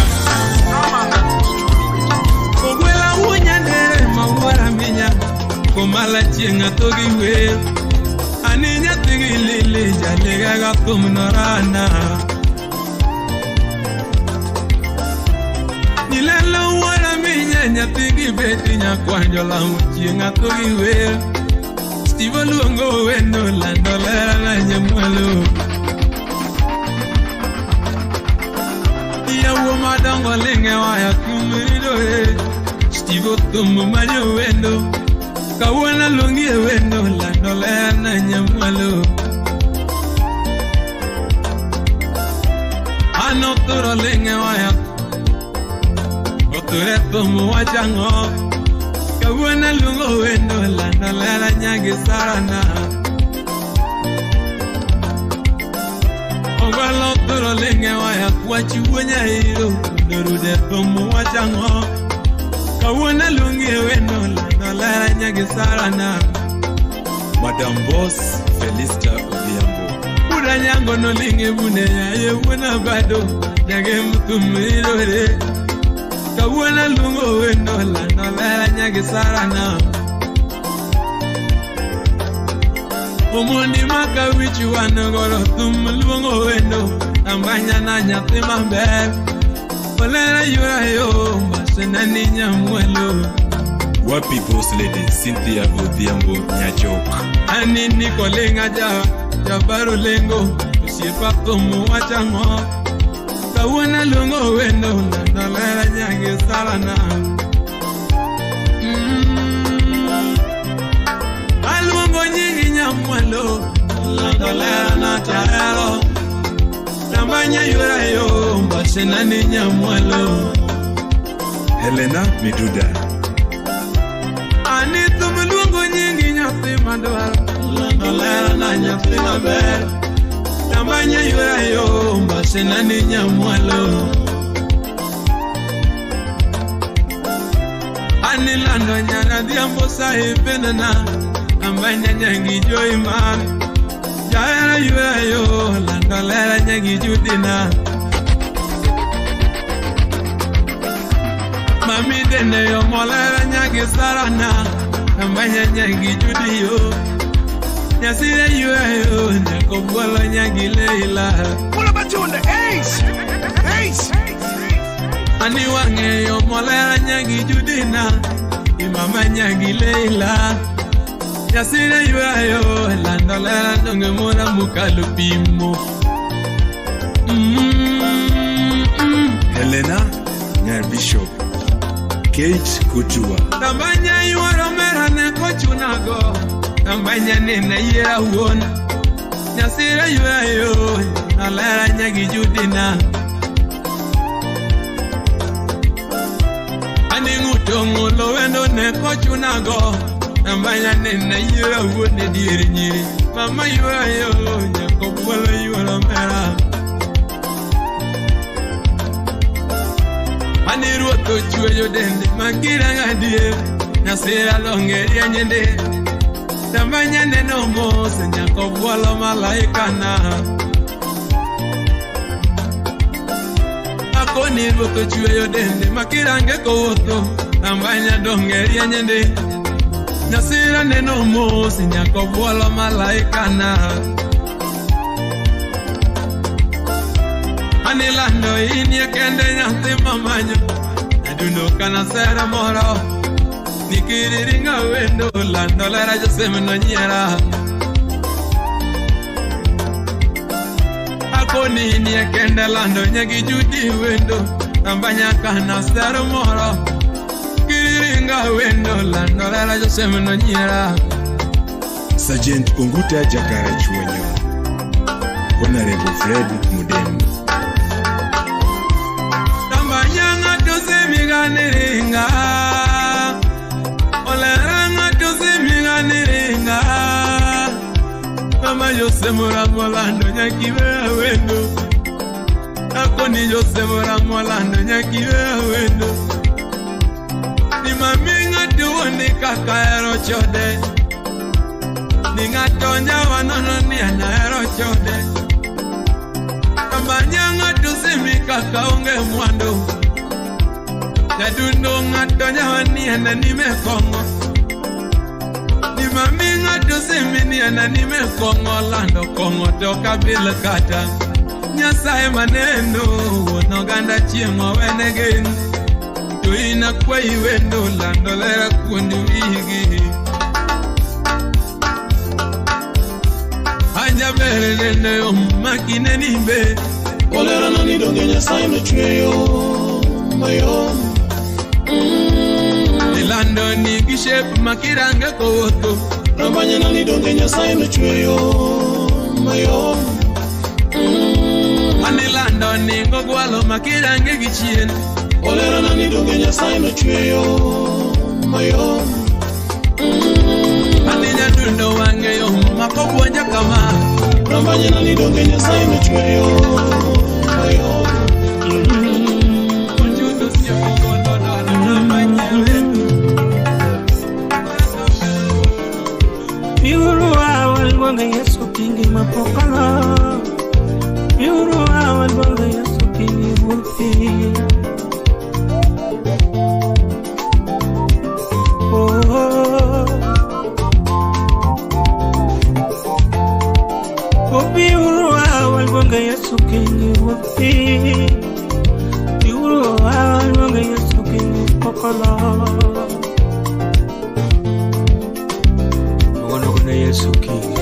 Ogwela wunya nere mawara minya komala chenga togi we aninya tigi lili jalega ga kumnorana nilelo wara minya nya tigi beti nya kwanjola chenga togi we Steve Luongo wendo landolera na nyamwalo Yawo madongo linge waya kumirido Steve tumu manyo wendo Kawana lungi wendo Landola na nyamwalo Ano turo linge waya Oture tumu wachango Kawana lungo wendo Landola na nyagi sarana Ogalo turo linge waya Wachi wanya hiro Nurude tumu wachango Kawana lungi wendo Landola nyagi sarana Madam Boss Felista Odhiambo Buda nyango no lingi bune ya ye wuna bado Nyage mtumiro re Kawana lungo wendo Landola nyagi sarana Omondi maka wichi wanogoro Tumulungo wendo Tambanya na nyati mambe Olera yura yo Mbasena ninya mwelo Wapi Boss Lady Cynthia Odhiambo Nyachok Ani niko lenga Jabaru lengo Usiepa tumu wachango Kawana lungo wendo Landolera nyage sarana Alungo nyingi nyamwelo Landolera na tarelo Tambanya yura yo Mbasena ninya mwelo Helena Miduda Ani tumulungo madwaro Nolera na nyathi maber Namanya yweyo mbasena ni nyamwalo Anilando nyana dhiambo sahipenana Nambanya nyangi joi mami Jaera yweyo landolera nyangi judina Mami dene yo molera nyangi sarana Nambanya nyangi judiyo Nyasire yweyo nyakobwalo nyangi leila What about you on the ace? Ace! Ani wange yo molera nyangi judina Imama nyangi leila Nyasire yweyo landolera nonge mora mukalu pimo Helena Nyar Bishop Kate Kutua Tambanya yuaro mera ne kochunago Tambanya nina yera uona Nyasire yweyo nalera nyangi judina Ani ngutongo lo wendo ne kochunago Tambanya nina yera uona diri nyiri Mama yweyo nyakobwalo yuaro mera Ani ruoto chueyo dende makira ngadie Nyasira longeria nyende Tambanya neno mose nyakobwalo malaikana Akoni ruoto chueyo dende makira ngekoto Tambanya dongeria nyende Nyasira neno mose nyakobwalo malaikana Anilando inie kende nyathi mamanyo Naduno kana sera moro Nikiriringa wendo lando lera joseme no nyera Akoni inie kende lando nyagi judi wendo Tambanya kana sera moro Nikiriringa wendo lando lera joseme no nyera Sergeant Unguta Jakara Chuonyo Honorable Fred Mudemu Niringa Oleranga tuzimiga niringa Mama Jose Moramolando nyakiwe wendo Akoni Jose Moramolando nyakiwe wendo Ni maminga tuwoni kakaero chode Ninga tonya wanono ni anaero chode Kambanyanga tuzimika kaunge mwando Nadundo ngatonya wani ananime kongo Ni mami ngatusimi ananime kongo Lando kongo toka bila kata Nyasaye manendo Wonoganda chiengo wenegen Tuina kwa iwendo Lando lera kundi wigi Anja bere nende yo makine nimbe Olera nani donge Nyasaye mechweyo Mayo Nilando ni gishep makirange kowoto Rambanya nani donge Nyasaye mechweyo Mayo Anilando ni ngogwalo makirange gichien Olera nani donge Nyasaye mechweyo Mayo Aninya dundo wange yo makobwanja kama Rambanya nani donge Nyasaye mechweyo Mayo Walwanga Yesu kingi mapokala Yurua walwanga Yesu kingi wuti Kobi yurua walwanga Yesu kingi wuti Yurua walwanga Yesu kingi mapokala Mwana Yesu kingi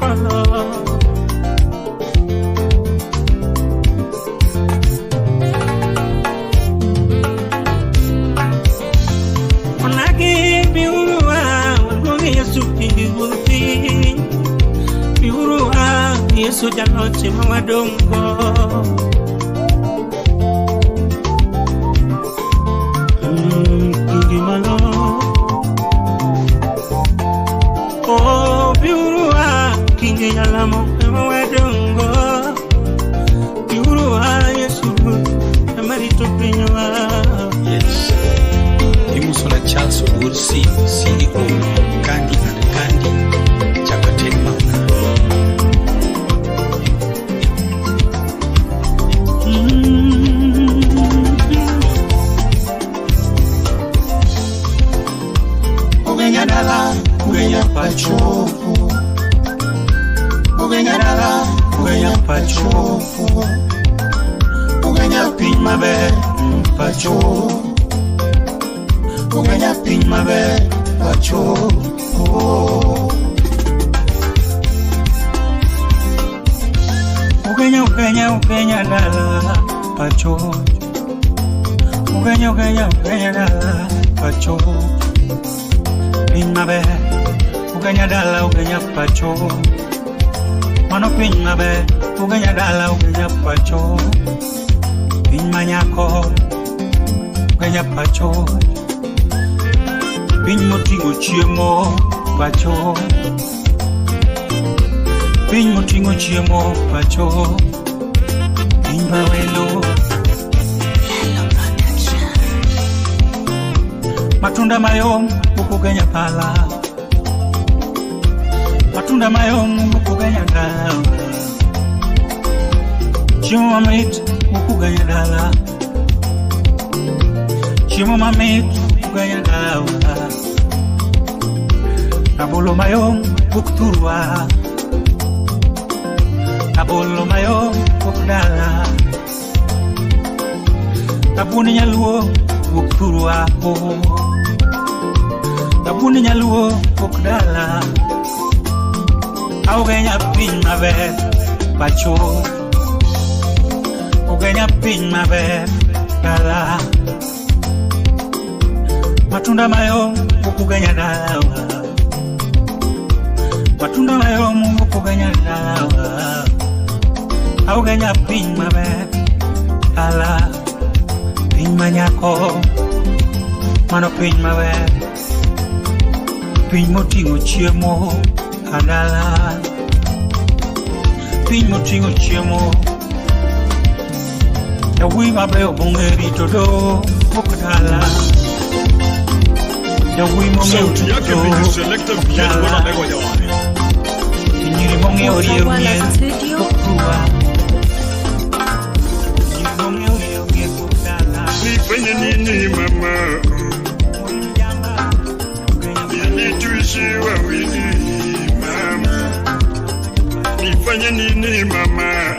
pokolo. Onagi biurua, walgonge Yesu kingi gulpi. Biurua, Yesu jaloche mawadongo. Kingi malo. Oh, biurua, kingi yalamo mawadongo. Biurua, Yesu, amarito pinyoa. Yes. Imusola Charles Ursi, CEO, Kandi and Kandi, Chakatema. Ugenya dala, ugenya pachofu. Ugenya dala, ugenya pachofu. Ugenya pimabe, pachofu. Ugenya pimabe, pachofu. Ugenya dala, pachofu. Ugenya dala, pachofu. Pimabe, ugenya dala, ugenya pachofu. Mano pimabe, ugenya dala, ugenya pachofu. Pimanyako, ugenya pachofu. Pin motingo chiemo pacho. Pin motingo chiemo pacho. Pin mawelo. Matunda mayom ukugenya pala. Matunda mayom ukugenya dala. Chiemo mamit ukugenya dala. Chiemo mamit ukugenya dala. Abolo mayom bukturwa. Abolo mayom bukdala. Abuni nyaluo bukturwa. Abuni nyaluo bukdala. Augenya pin mabe pacho. Ugenya pin mabe dala. Matunda mayom bukugenya dala. Matunda mayo mungu kuganya dawa. Auganya pin mabe ala. Pin manyako. Mano pin mabe. Pin motingo chiemo adala. Pin motingo chiemo. Ya wi mabe obungeri todo okadala. Ya wi sauti yake ni selective yet wana lego jawani. Nilimonge oriye nifanye nini mama? Ili tuishi wawili mama. Nifanye nini mama?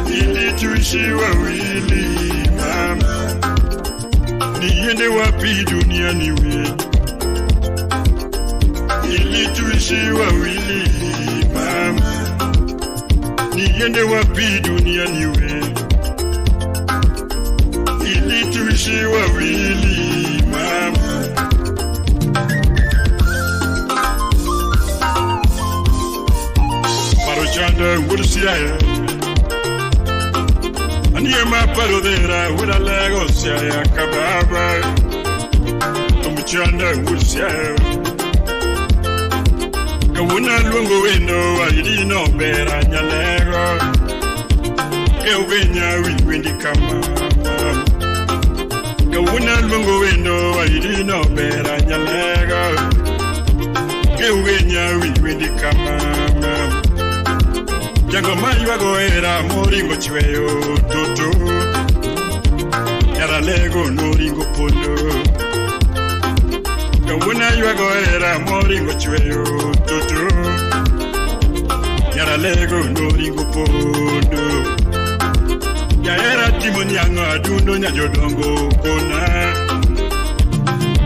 Ili tuishi wawili mama. Niende wapi duniani we? Ili tuishi wawili mama. Niende wapi duniani we? Ili tuishi wawili mama. Marochanda Ursiaya. Anie maparodera ura Lagos ya kababa. Tumuchanda Ursiaya. Kawuna lungo wendo alino bera nyalego. Keugenya windi kama. Kawuna lungo wendo alino bera nyalego. Keugenya windi kama. Jango mayu agoera moringo chiweyo toto. Yara lego noringo pondo. Kawuna yu agoera moringo chiweyo toto. Yara lego noringo pondo. Ya era timoni anga adundo nya jodongo kona.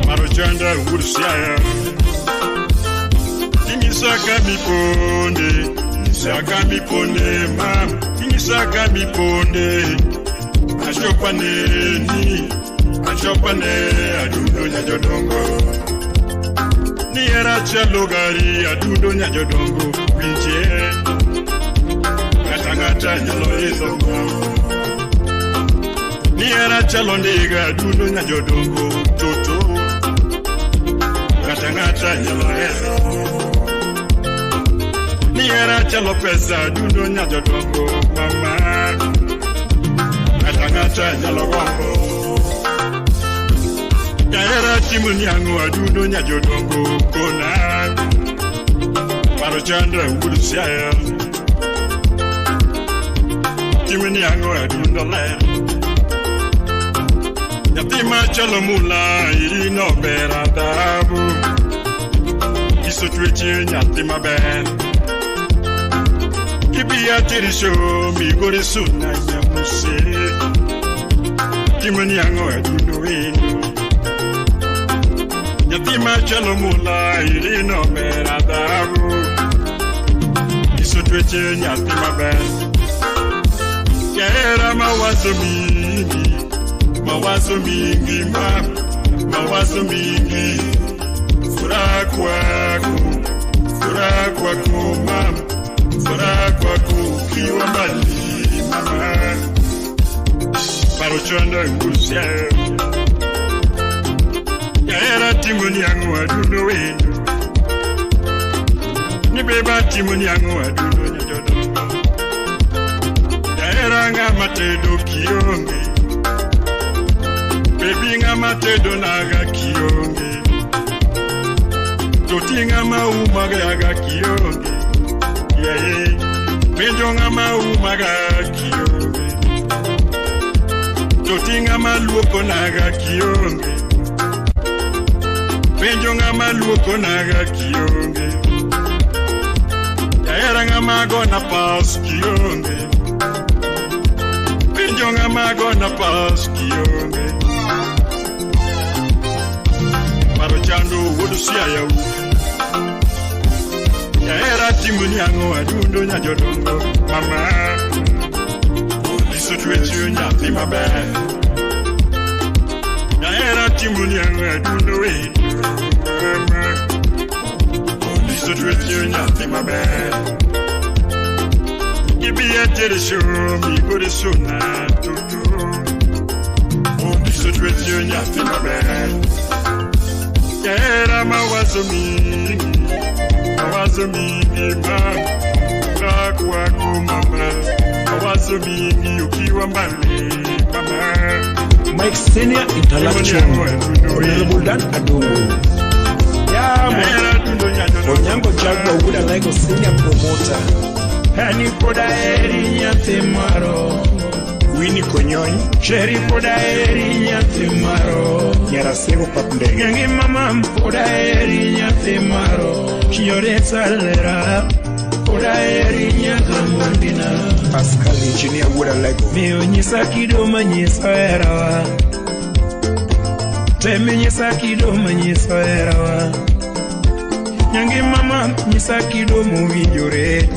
Marochanda Ursiaya. Nisaka mi ponde mam, nisaka mi ponde. Ashopane adudo nyajodongo. Ni era chalogari adudo nyajodongo pinche. Katangata nyalo ezongo. Ni era chalondega adudo nyajodongo toto. Katangata nyalo ezongo. Ni era chalopesa adudo nyajodongo mama. Katangata nyalo gongo. Yaera timuni yangu adudo nyajodongo kona. Parochandra ugudusiaya. Timuni yangu adudo le. Yatima chalomula irino bera tabu. Kiso tuechi nyatima ben. Kibia tirisho migore suna nyamuse. Timuni yangu adudo wino. Yatima chalomula irino bera dabu. Isotweche nyatima ben. Yaera mawazo mingi mam. Mawazo mingi. Furaha kwako mam. Furaha kwako ukiwa mbali mama. Parochonda ngusia. Yaera timuni yangu adudo wenu. Nibeba timuni yangu adudo nyajodongo. Yaera nga matedo kionge. Baby nga matedo naga kionge. Toti nga maumaga yaga kionge. Yeah, penjo nga maumaga kionge. Toti nga maluoko naga kionge. Penjo nga maluoko naga kionge. Yaera nga magona pas kionge. Penjo nga magona pas kionge. Parochando wodusiaya u. Yaera timuni yangu adudo nyajodongo mama. Isotweche nyatima ben. Yaera timuni yangu adudo wenu. So to you nothing my bad. Give me a jelly show me good as soon as to do. Oh, so to you nothing my bad. Yeah, I'm a was a me, man. Kaku mama, I was a me, you keep a mama. Mike Senior Intellectual, Honorable Dan Adomo. Onyango Jagwa would have like a senior promoter. Hani poda eri nyatemaro. Winnie Konyoy. Cherry poda eri nyatemaro. Nyarasego papndege. Nyangi mama poda eri nyatemaro. Chiyore salera. Poda eri nyakamondina. Pascal engineer would have like. Mio nyisa kidoma nyisa erawa. Teme nyisa kidoma nyisa erawa. Nyangi mama nyisa kidomo winjore.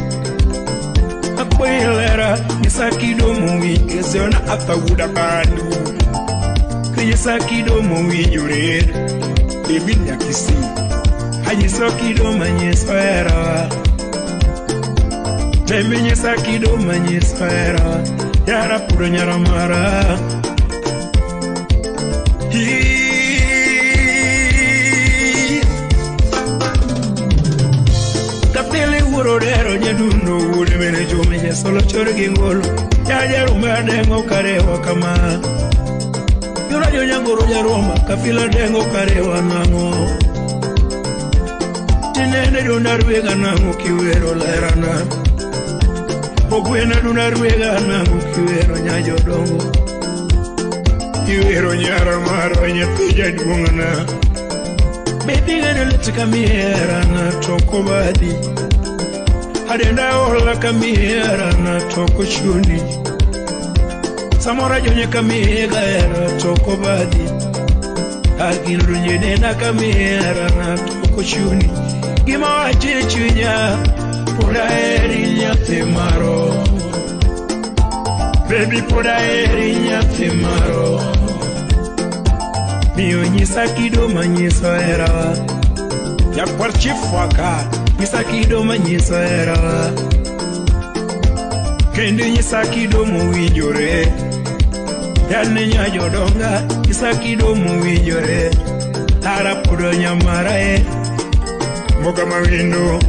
Akwelera nyisa kidomo winjore. Ezeona apawuda bandu. Nyisa kidomo winjore. Baby nyakisi. Nyisa kidomo nyisa era. Teme nyisa kidomo nyisa era. Yara puro nyara mara. Rodero nyeduno wude mene jome nye solo chore gingolo. Ya rumba dengo karewa kama. Yura nyangoro ya roma kafila dengo karewa nango. Tinene dunarwega nango kiwero lerana. Ogwena dunarwega nango kiwero nyajodongo. Kiwero nyara maro nyepija duongana. Baby gana letika miera na toko badi. Adenda ola kamiera na toko chuni. Samora jonye kamiega era toko badi. Agin runye na kamiera na toko chuni. gima wache chunya poda eri nyathi maro baby poda eri nyathi maro miyo nyisa kido manyiso herawa jakwar chief waka nyisa kido manyiso herawa kendo nyisa kido mowinjore yane nyajodonga nyisa kido mowinjore tara podo nyamara moga mawindo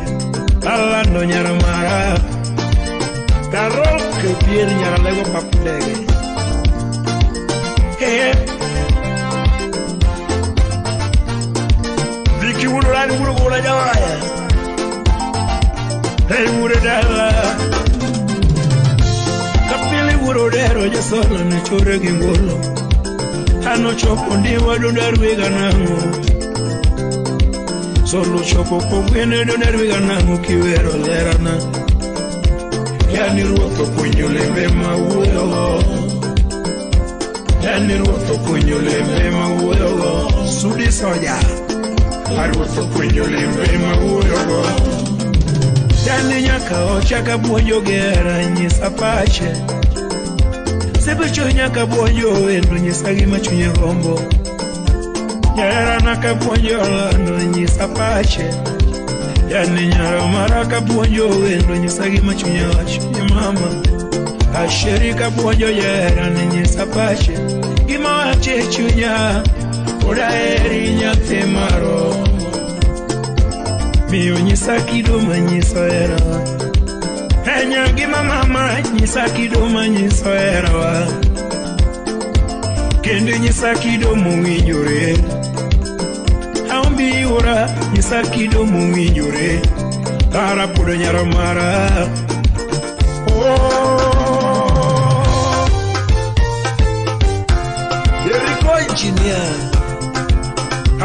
alando nyaramara karol ke pier nyaralego papudege Viki wurulani wurugula jawaya hey wuredala kapili wurudero jasolo ne chore gingolo ano chopo ndiwa dondarwega nango solo chopo pogwene dondarwega nango kiwero lerana yani ruoto kunyo lembe mawuyo yani ruoto kunyo lembe mawuyo sudi soja aruoto kunyo lembe mawuyo yani nyaka ochaka buonjo gera nyisa pache sebecho nyaka buonjo endo nyisa gima chunye gombo nyara naka buonjo lando nyisa pache yani nyara maraka buonjo endo nyisa gima chunye mama ashirika buonjo yera nyisa pache gima wache chunya poda eri nyathi maro miyo nyisa kido manyiso herawa enya gima mama nyisa kido manyiso herawa kendo nyisa kido mowinjore aombi ora nyisa kido mowinjore tara podo nyaramara Jericho engineer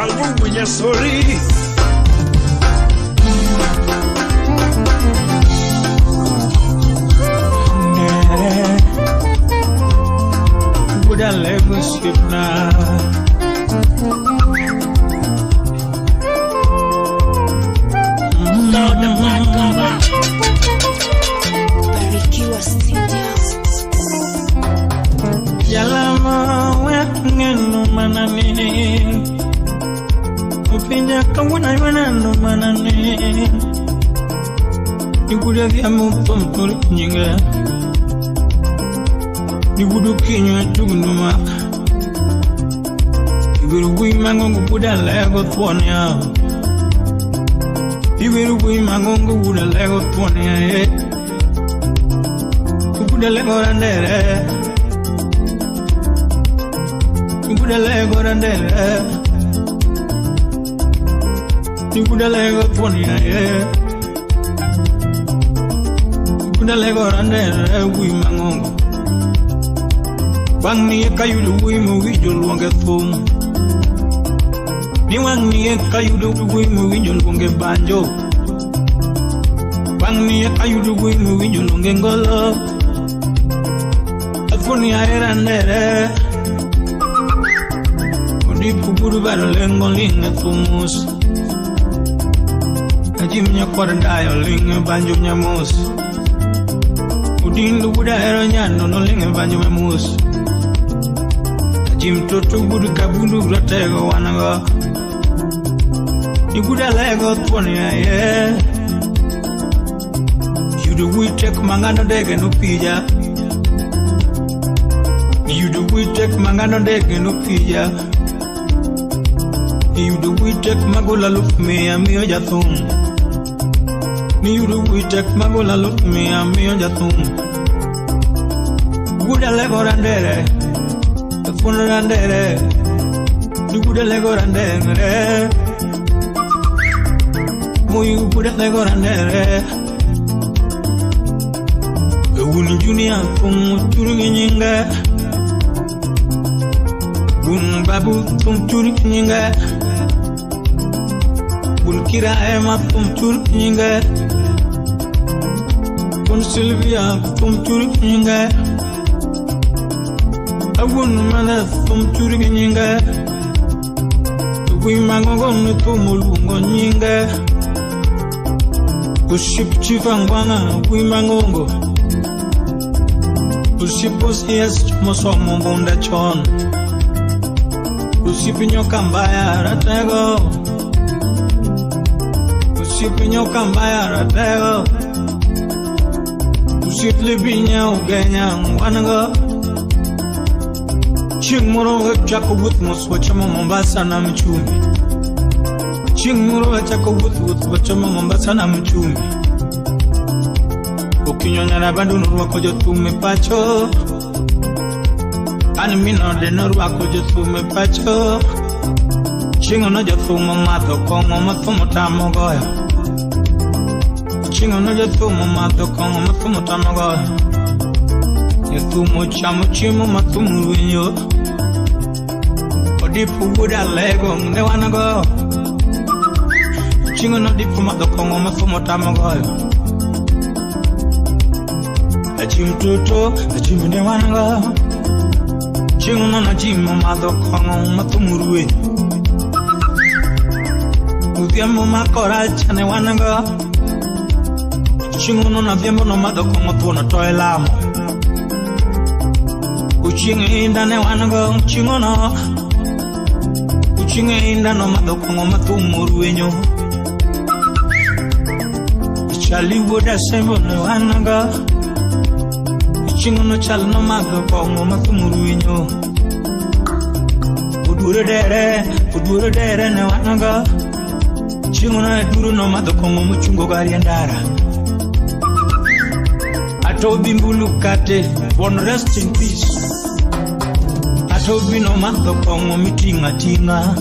Albu Nyasori Buda Lagos na Now the black cover Barikiwa Studios Yalama wengenu manani Upinja kawuna ywenenu manani Nikuda vya mpumturi nyinga Nikudu kinywa tugunuma Iwiru bui mangongu buda lego tuonya Iwiru bui mangongu buda lego tuonya Buda lego randere Buda lego randere Buda lego tuonya Buda lego randere bui mangongu Bang ni kayudu wimu wijo luange thum Ni wang ni kayudu wimu wijo luange banjo Bang ni kayudu wimu wijo luange ngolo Afuni aera nere Udi kuburu baro lengo linge thumus Ajim nyakwara dayo linge banjo nyamus Udindu buda ero nyano no linge banjo memus Jim toto budu kabundu grotego wanago Iguda lego tuonia ye Yudu witek mangano dege no pija Yudu witek mangano dege no pija Yudu witek magola lup mea mio jathum Yudu witek magola lup mea mio jathum Guda lego randere Funo randere Duguda lego randere Muyu buda lego randere Ewuni junia Fumu turugi nyinga Bun babu Fum turugi nyinga Bun kira ema Fum turugi nyinga Bun Sylvia Fum turugi nyinga Awun mana fum turugi nyinga Tugui mangongo nutu mulungo nyinga Uship chivangwana wimangongo Ushipus yes mosomo bunda chon Usipinyoka mbaya ratego Usipinyoka mbaya ratego Usiplibinya ugenya wanago Chingmuro chako with moswachama Mombasa na mchumi Chingmuro chako with wachama Mombasa na mchumi Ukinyonya na bandu nurwako jotume pacho Ani mino de nurwako jotume pacho Chingo no jotumo mato kongo matumo tamo goya Chingo no jotumo mato kongo matumo tamo goya Yetumo chamo chimo matumo ruinyo Odipu buda lego mde wanago Chingo no dipu mato kongo matumo tamo goya Achim tuto, achim ne wanga Chingo no na jimo mado kongo matumurue Udiamo makora chane wanga Chingo no na viembo no mado kongo tuona toe lamo Uchinge inda ne wanga Chingo no Uchinge inda no mado kongo matumurue nyo Chali woda sembo ne wanga Chingo no chal no mago kongo matumuru inyo Udure dere ne wanaga Chingo no duru no mago kongo muchungo gari andara Atobi mbulu kate, one rest in peace Atobi no mago kongo mitinga tinga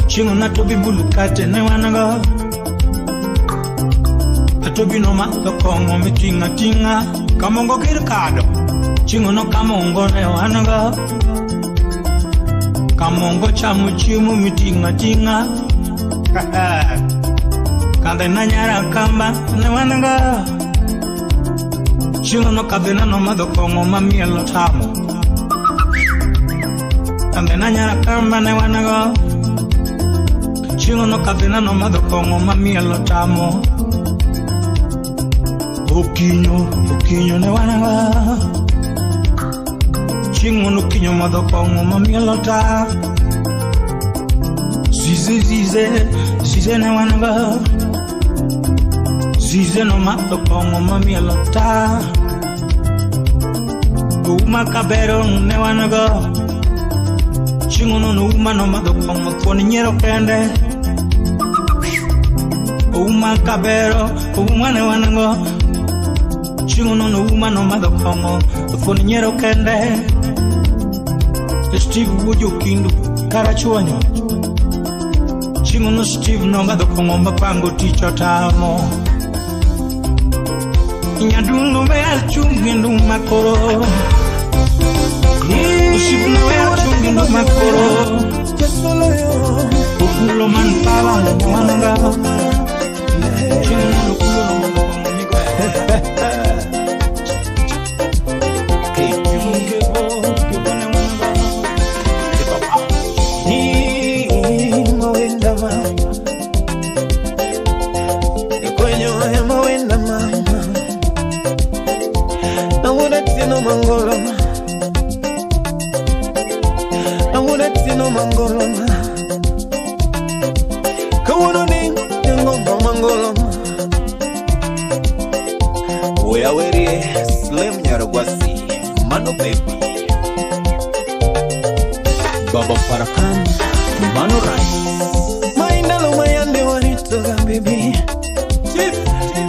Chingo no tobi mbulu kate ne wanaga Atobi no mago kongo mitinga tinga Kamongo kirkado Chingo no kamongo ne wanaga Kamongo chamu chimu mitinga tinga Kande na nyara kamba ne wanaga Chingo no kadena no mado kongo mamielo tamo Kande na nyara kamba ne wanaga Chingo no kadena no mado kongo mamielo tamo Okinyo ne wanaga Chingo no kinyo mado kongo mamielo ta Zize ne wanaga Zize no mado kongo mamielo ta Uma kabero ne wanaga Chingo no uma no mado kongo tuoni nyero kende Uma kabero uma ne wanaga Chingo no uma no mado kongo tuoni nyero kende Steve Wojo Kindu Karachuanyo Chingo no Steve no mado kongo mapango ticho tamo Nyadungo me achungindu makoro Steve no me achungindu makoro Ukulo manpala wanga Chingo no kulo Baba Farakan, Mano Rice. Mindalo mayande waritoga baby. Chief,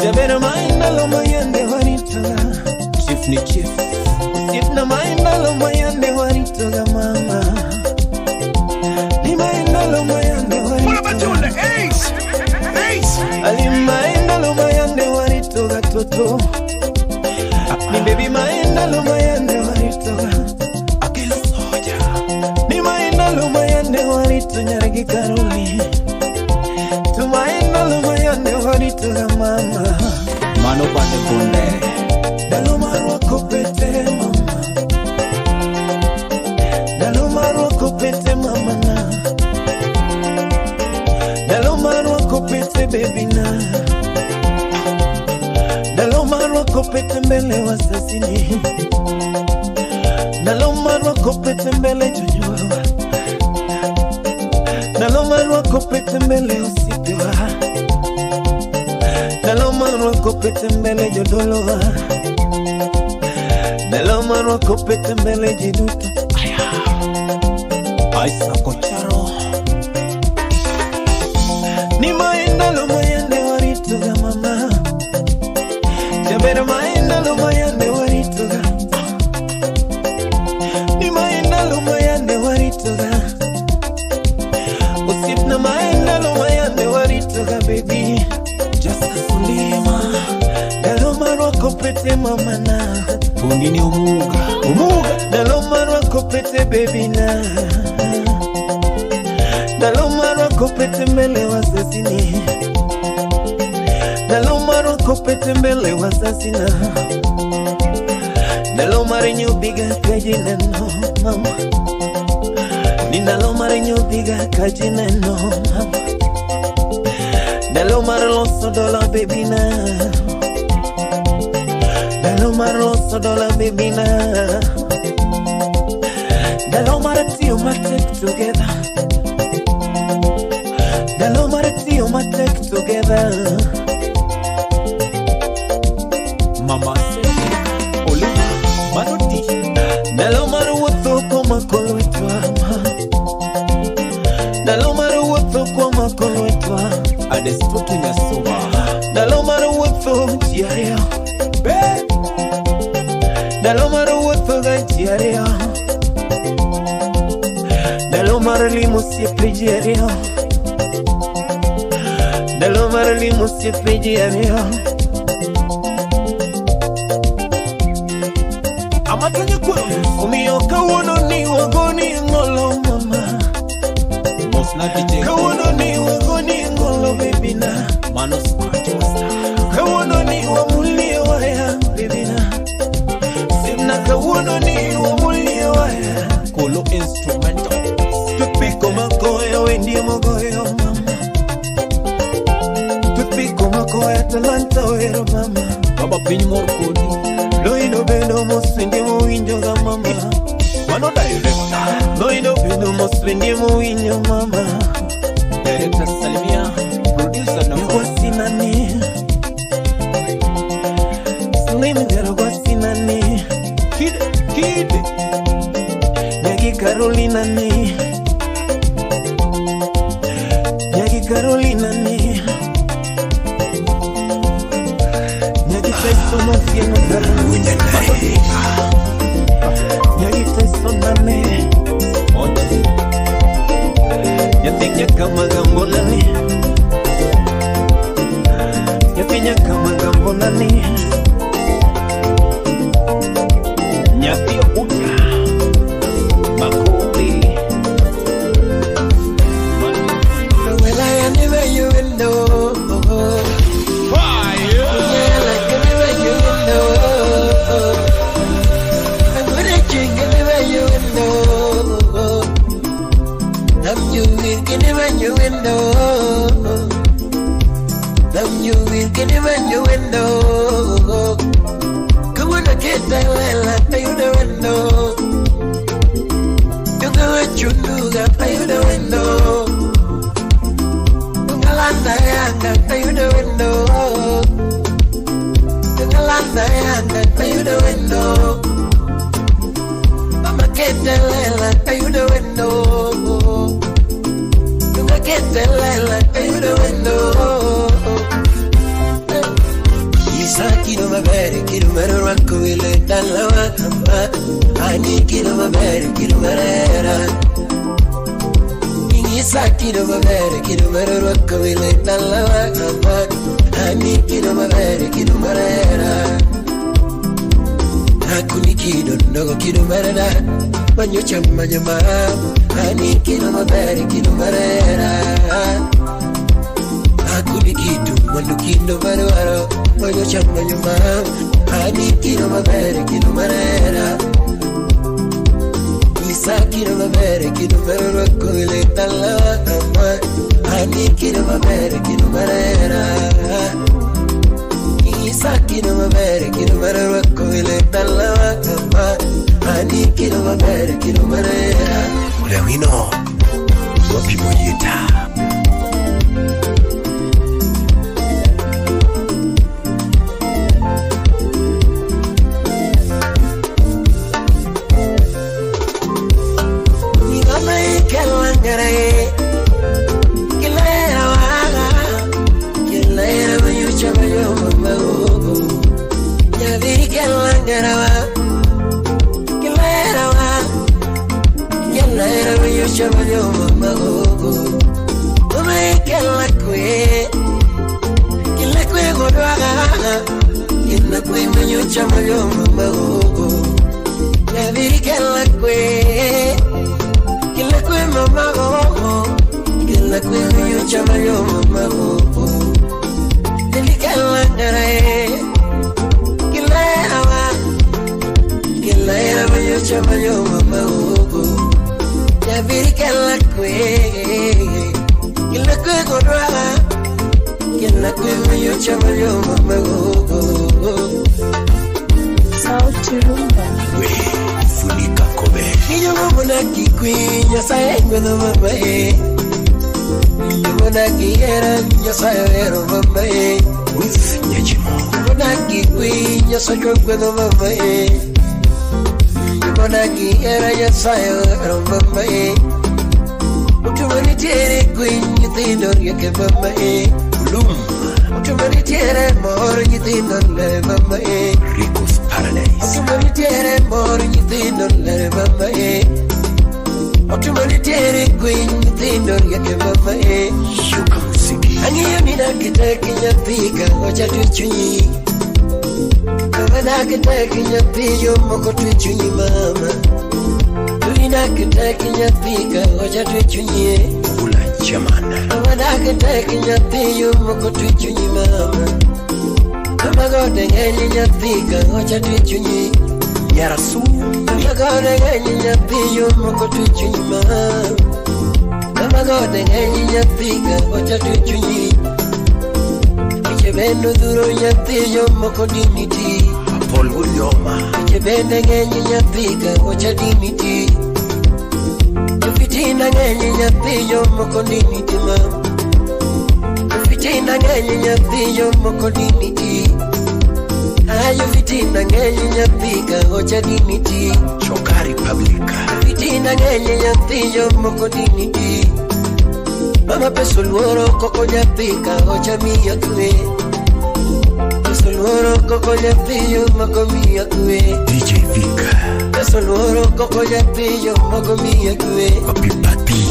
jabera mindalo mayande waritoga. Chief ni chief. Chief na mindalo mayande waritoga mama. Ni mindalo mayande waritoga. What about you, the ace? Ace. Ali mindalo mayande waritoga toto. Ni baby mindalo mayande waritoga. Tunyaragi karuli Tumaina luma yande warito la mama Mano bate kunde Daluma kopete mama Daluma kopete mama na Daluma kopete baby na mbele wasasini Nalomarwa kopete mbele jujua Nalomarwa kopete mbele usipiwa Nalomarwa kopete mbele jodolowa Nalomarwa kopete mbele jiduto Aisa kocharo Ni maenda lo mayande warituga mama Jabera maenda lo mayande warituga Ni maenda lo mayande warituga Usipna maenda lo mayande warituga baby Just a sulima Nalomarwa kopete mama na Pundini umuga Nalomarwa kopete baby na Nalomarwa kopete mbele wasasini Nalomarwa kopete mbele wasasina Nalomare nyubiga kajineno mama Ninalomare nyubiga kajineno mama Nalomare loso dola baby na Nalomare loso dola baby na Nalomare tiyo ma take together Nalomare tiyo ma take together Mama Olivia Manoti Nalomare wotho kwa makolo etwama Nalomare wotho kwa makolo etwa Adestoto nyasoma Nalomare wotho jiaria Nalomare wotho jiaria Nalomare limo siempre jiaria Nalomare limo siempre jiaria Amatanya kwelo Umiyoka wono ni wagoni ngolo mama Mosna DJ Kawono ni wagoni ngolo baby na Manos Master Kawono ni wamuli waya baby na Simna kawono ni wamuli waya Kolo instrumental Tupiko makoya wendi mogoyo mama Tupiko makoya talanta wero mama Baba pinyi morkodi Loino beno mosindi muwinjo ga mama Mano director Loino beno mosindi muwinjo mama Director Salimia Producer no Gwasi nani Slim Gero gwasi nani Kid Nyagi Carolina ni Nyagi Carolina ni Sono fieno da Nyagite sonane Oche Nyatinya kama gambolani Nyatinya kama gambolani Nyatio uja Makuli Well I anywhere you know Manyama, ani kino mabere kino marera. Akuni kitu mwandu kino barwaro, manyo chama nyama, ani kino mabere kino marera. Isa kino mabere kino marera koile tala ama, ani kino mabere kino marera. Isa kino mabere kino marera va bene chi non manera Ulewino Wapi Moyeta Ni mama ikelangare Kilera waga Kilera mayucha mayo mama Ya vi kelangara wa Kilera wa Kilera mayucha mayo mama Mama ikelakwe Kilakwe godwaga Kilakwe mayucha mayo mama Ya vi kelakwe Kilakwe mama Kilakwe mayucha mayo mama Delikalangare Kilera wa Kilera mayucha mayo mama Ya vi kelakwe Kilakwe godwaga Kilakwe mayucha mayo mama Sauti Rumba. Funika kobe Niyo mwana kikwinya saengwe no mama Niyo mwana kiera niyo saero mama With Nyajimo Mwana kikwinya sajongwe no mama Niyo mwana kiera niyo saero mama Utumani tere kwinya tindor yake mama Bloom Utumani tere mor nyitindor le mama Rico's Paradise Utumani tere mor nyitindor le mama Utumani tere kwinya tindor yake mama Shuka musiki Angiyo ninakitaki nyapika wacha tuchunyi Kama nakitaki nyapiyo moko tuchunyi mama Ninakitaki nyapika wacha tuchunyi Ula jamana Kama nakitaki nyapiyo moko tuchunyi mama Kama gode ngenyi nyapika wacha tuchunyi Yarasu Kama gode ngenyi nyapiyo moko tuchunyi mama Kama gode ngenyi nyapika wacha tuchunyi Ichebendo duro nyapiyo moko diniti Paul Ulioma Ichebende ngenyi nyapika wacha diniti Fitina ngenyi nyapiyo moko diniti mama Fitina ngenyi nyapiyo moko diniti Ayo fitina ngenyi nyapika wacha diniti Chokari Publica Fitina ngenyi nyapiyo moko diniti Mama peso luoro koko nyapika wacha miya kwe Peso luoro koko nyapiyo moko miya kwe DJ Vika Peso luoro koko nyapiyo moko miya kwe Papi Papi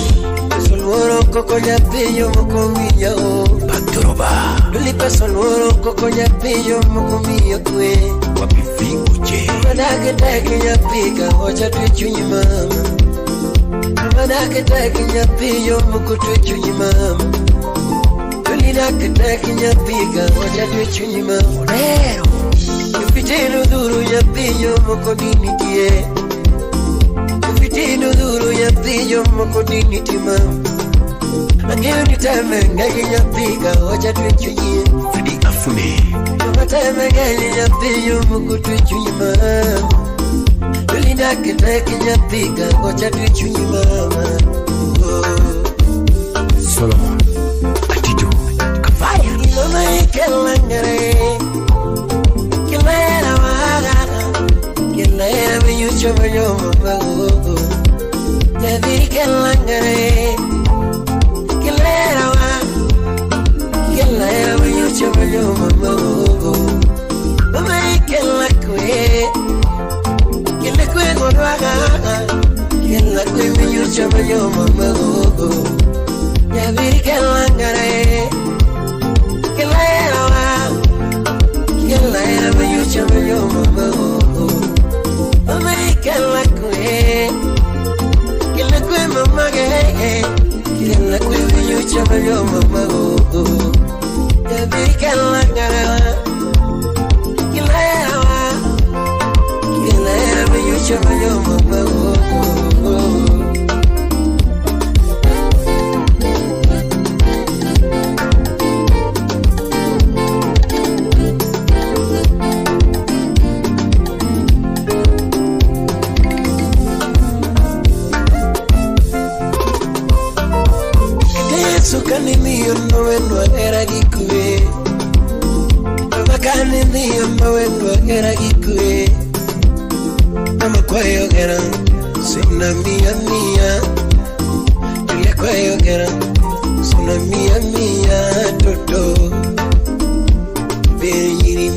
Peso luoro koko nyapiyo moko miya o Patoroba Luli peso luoro koko nyapiyo moko miya kwe Papi Vingo J Manake teki nyapika wacha tuchunyi mama Manake teki nyapiyo moko tuchunyi mama Luli nake teki nyapika wacha tuchunyi mama Nero Yufitino duru nyapiyo moko dinitie Yufitino duru nyapiyo moko diniti mama Angiyo nitame ngegi nyapika wacha tuchunyi Fidi Afune Mateme ngegi nyapiyo moko tuchunyi mama Luli nake teki nyapika wacha tuchunyi mama Solomon Atido Kavaya Mama ikelangare Kilera waga Kilera miyucha mayo mama Jadi kelangare Kilera waga Kilera miyucha mayo mama Mama ikelakwe Kilakwe godwaga Kilakwe miyucha mayo mama Jadi kelangare Kilera wa Kilera mayucha mayo mama Mama ikelakwe Kilakwe mama ge Kilakwe mayucha mayo mama Jadi kelangare wa Kilera wa Kilera mayucha mayo mama Mama wendo gera ikue Mama kwayo gera Suna mia mia Ile kwayo gera Suna mia mia Toto Be nyiri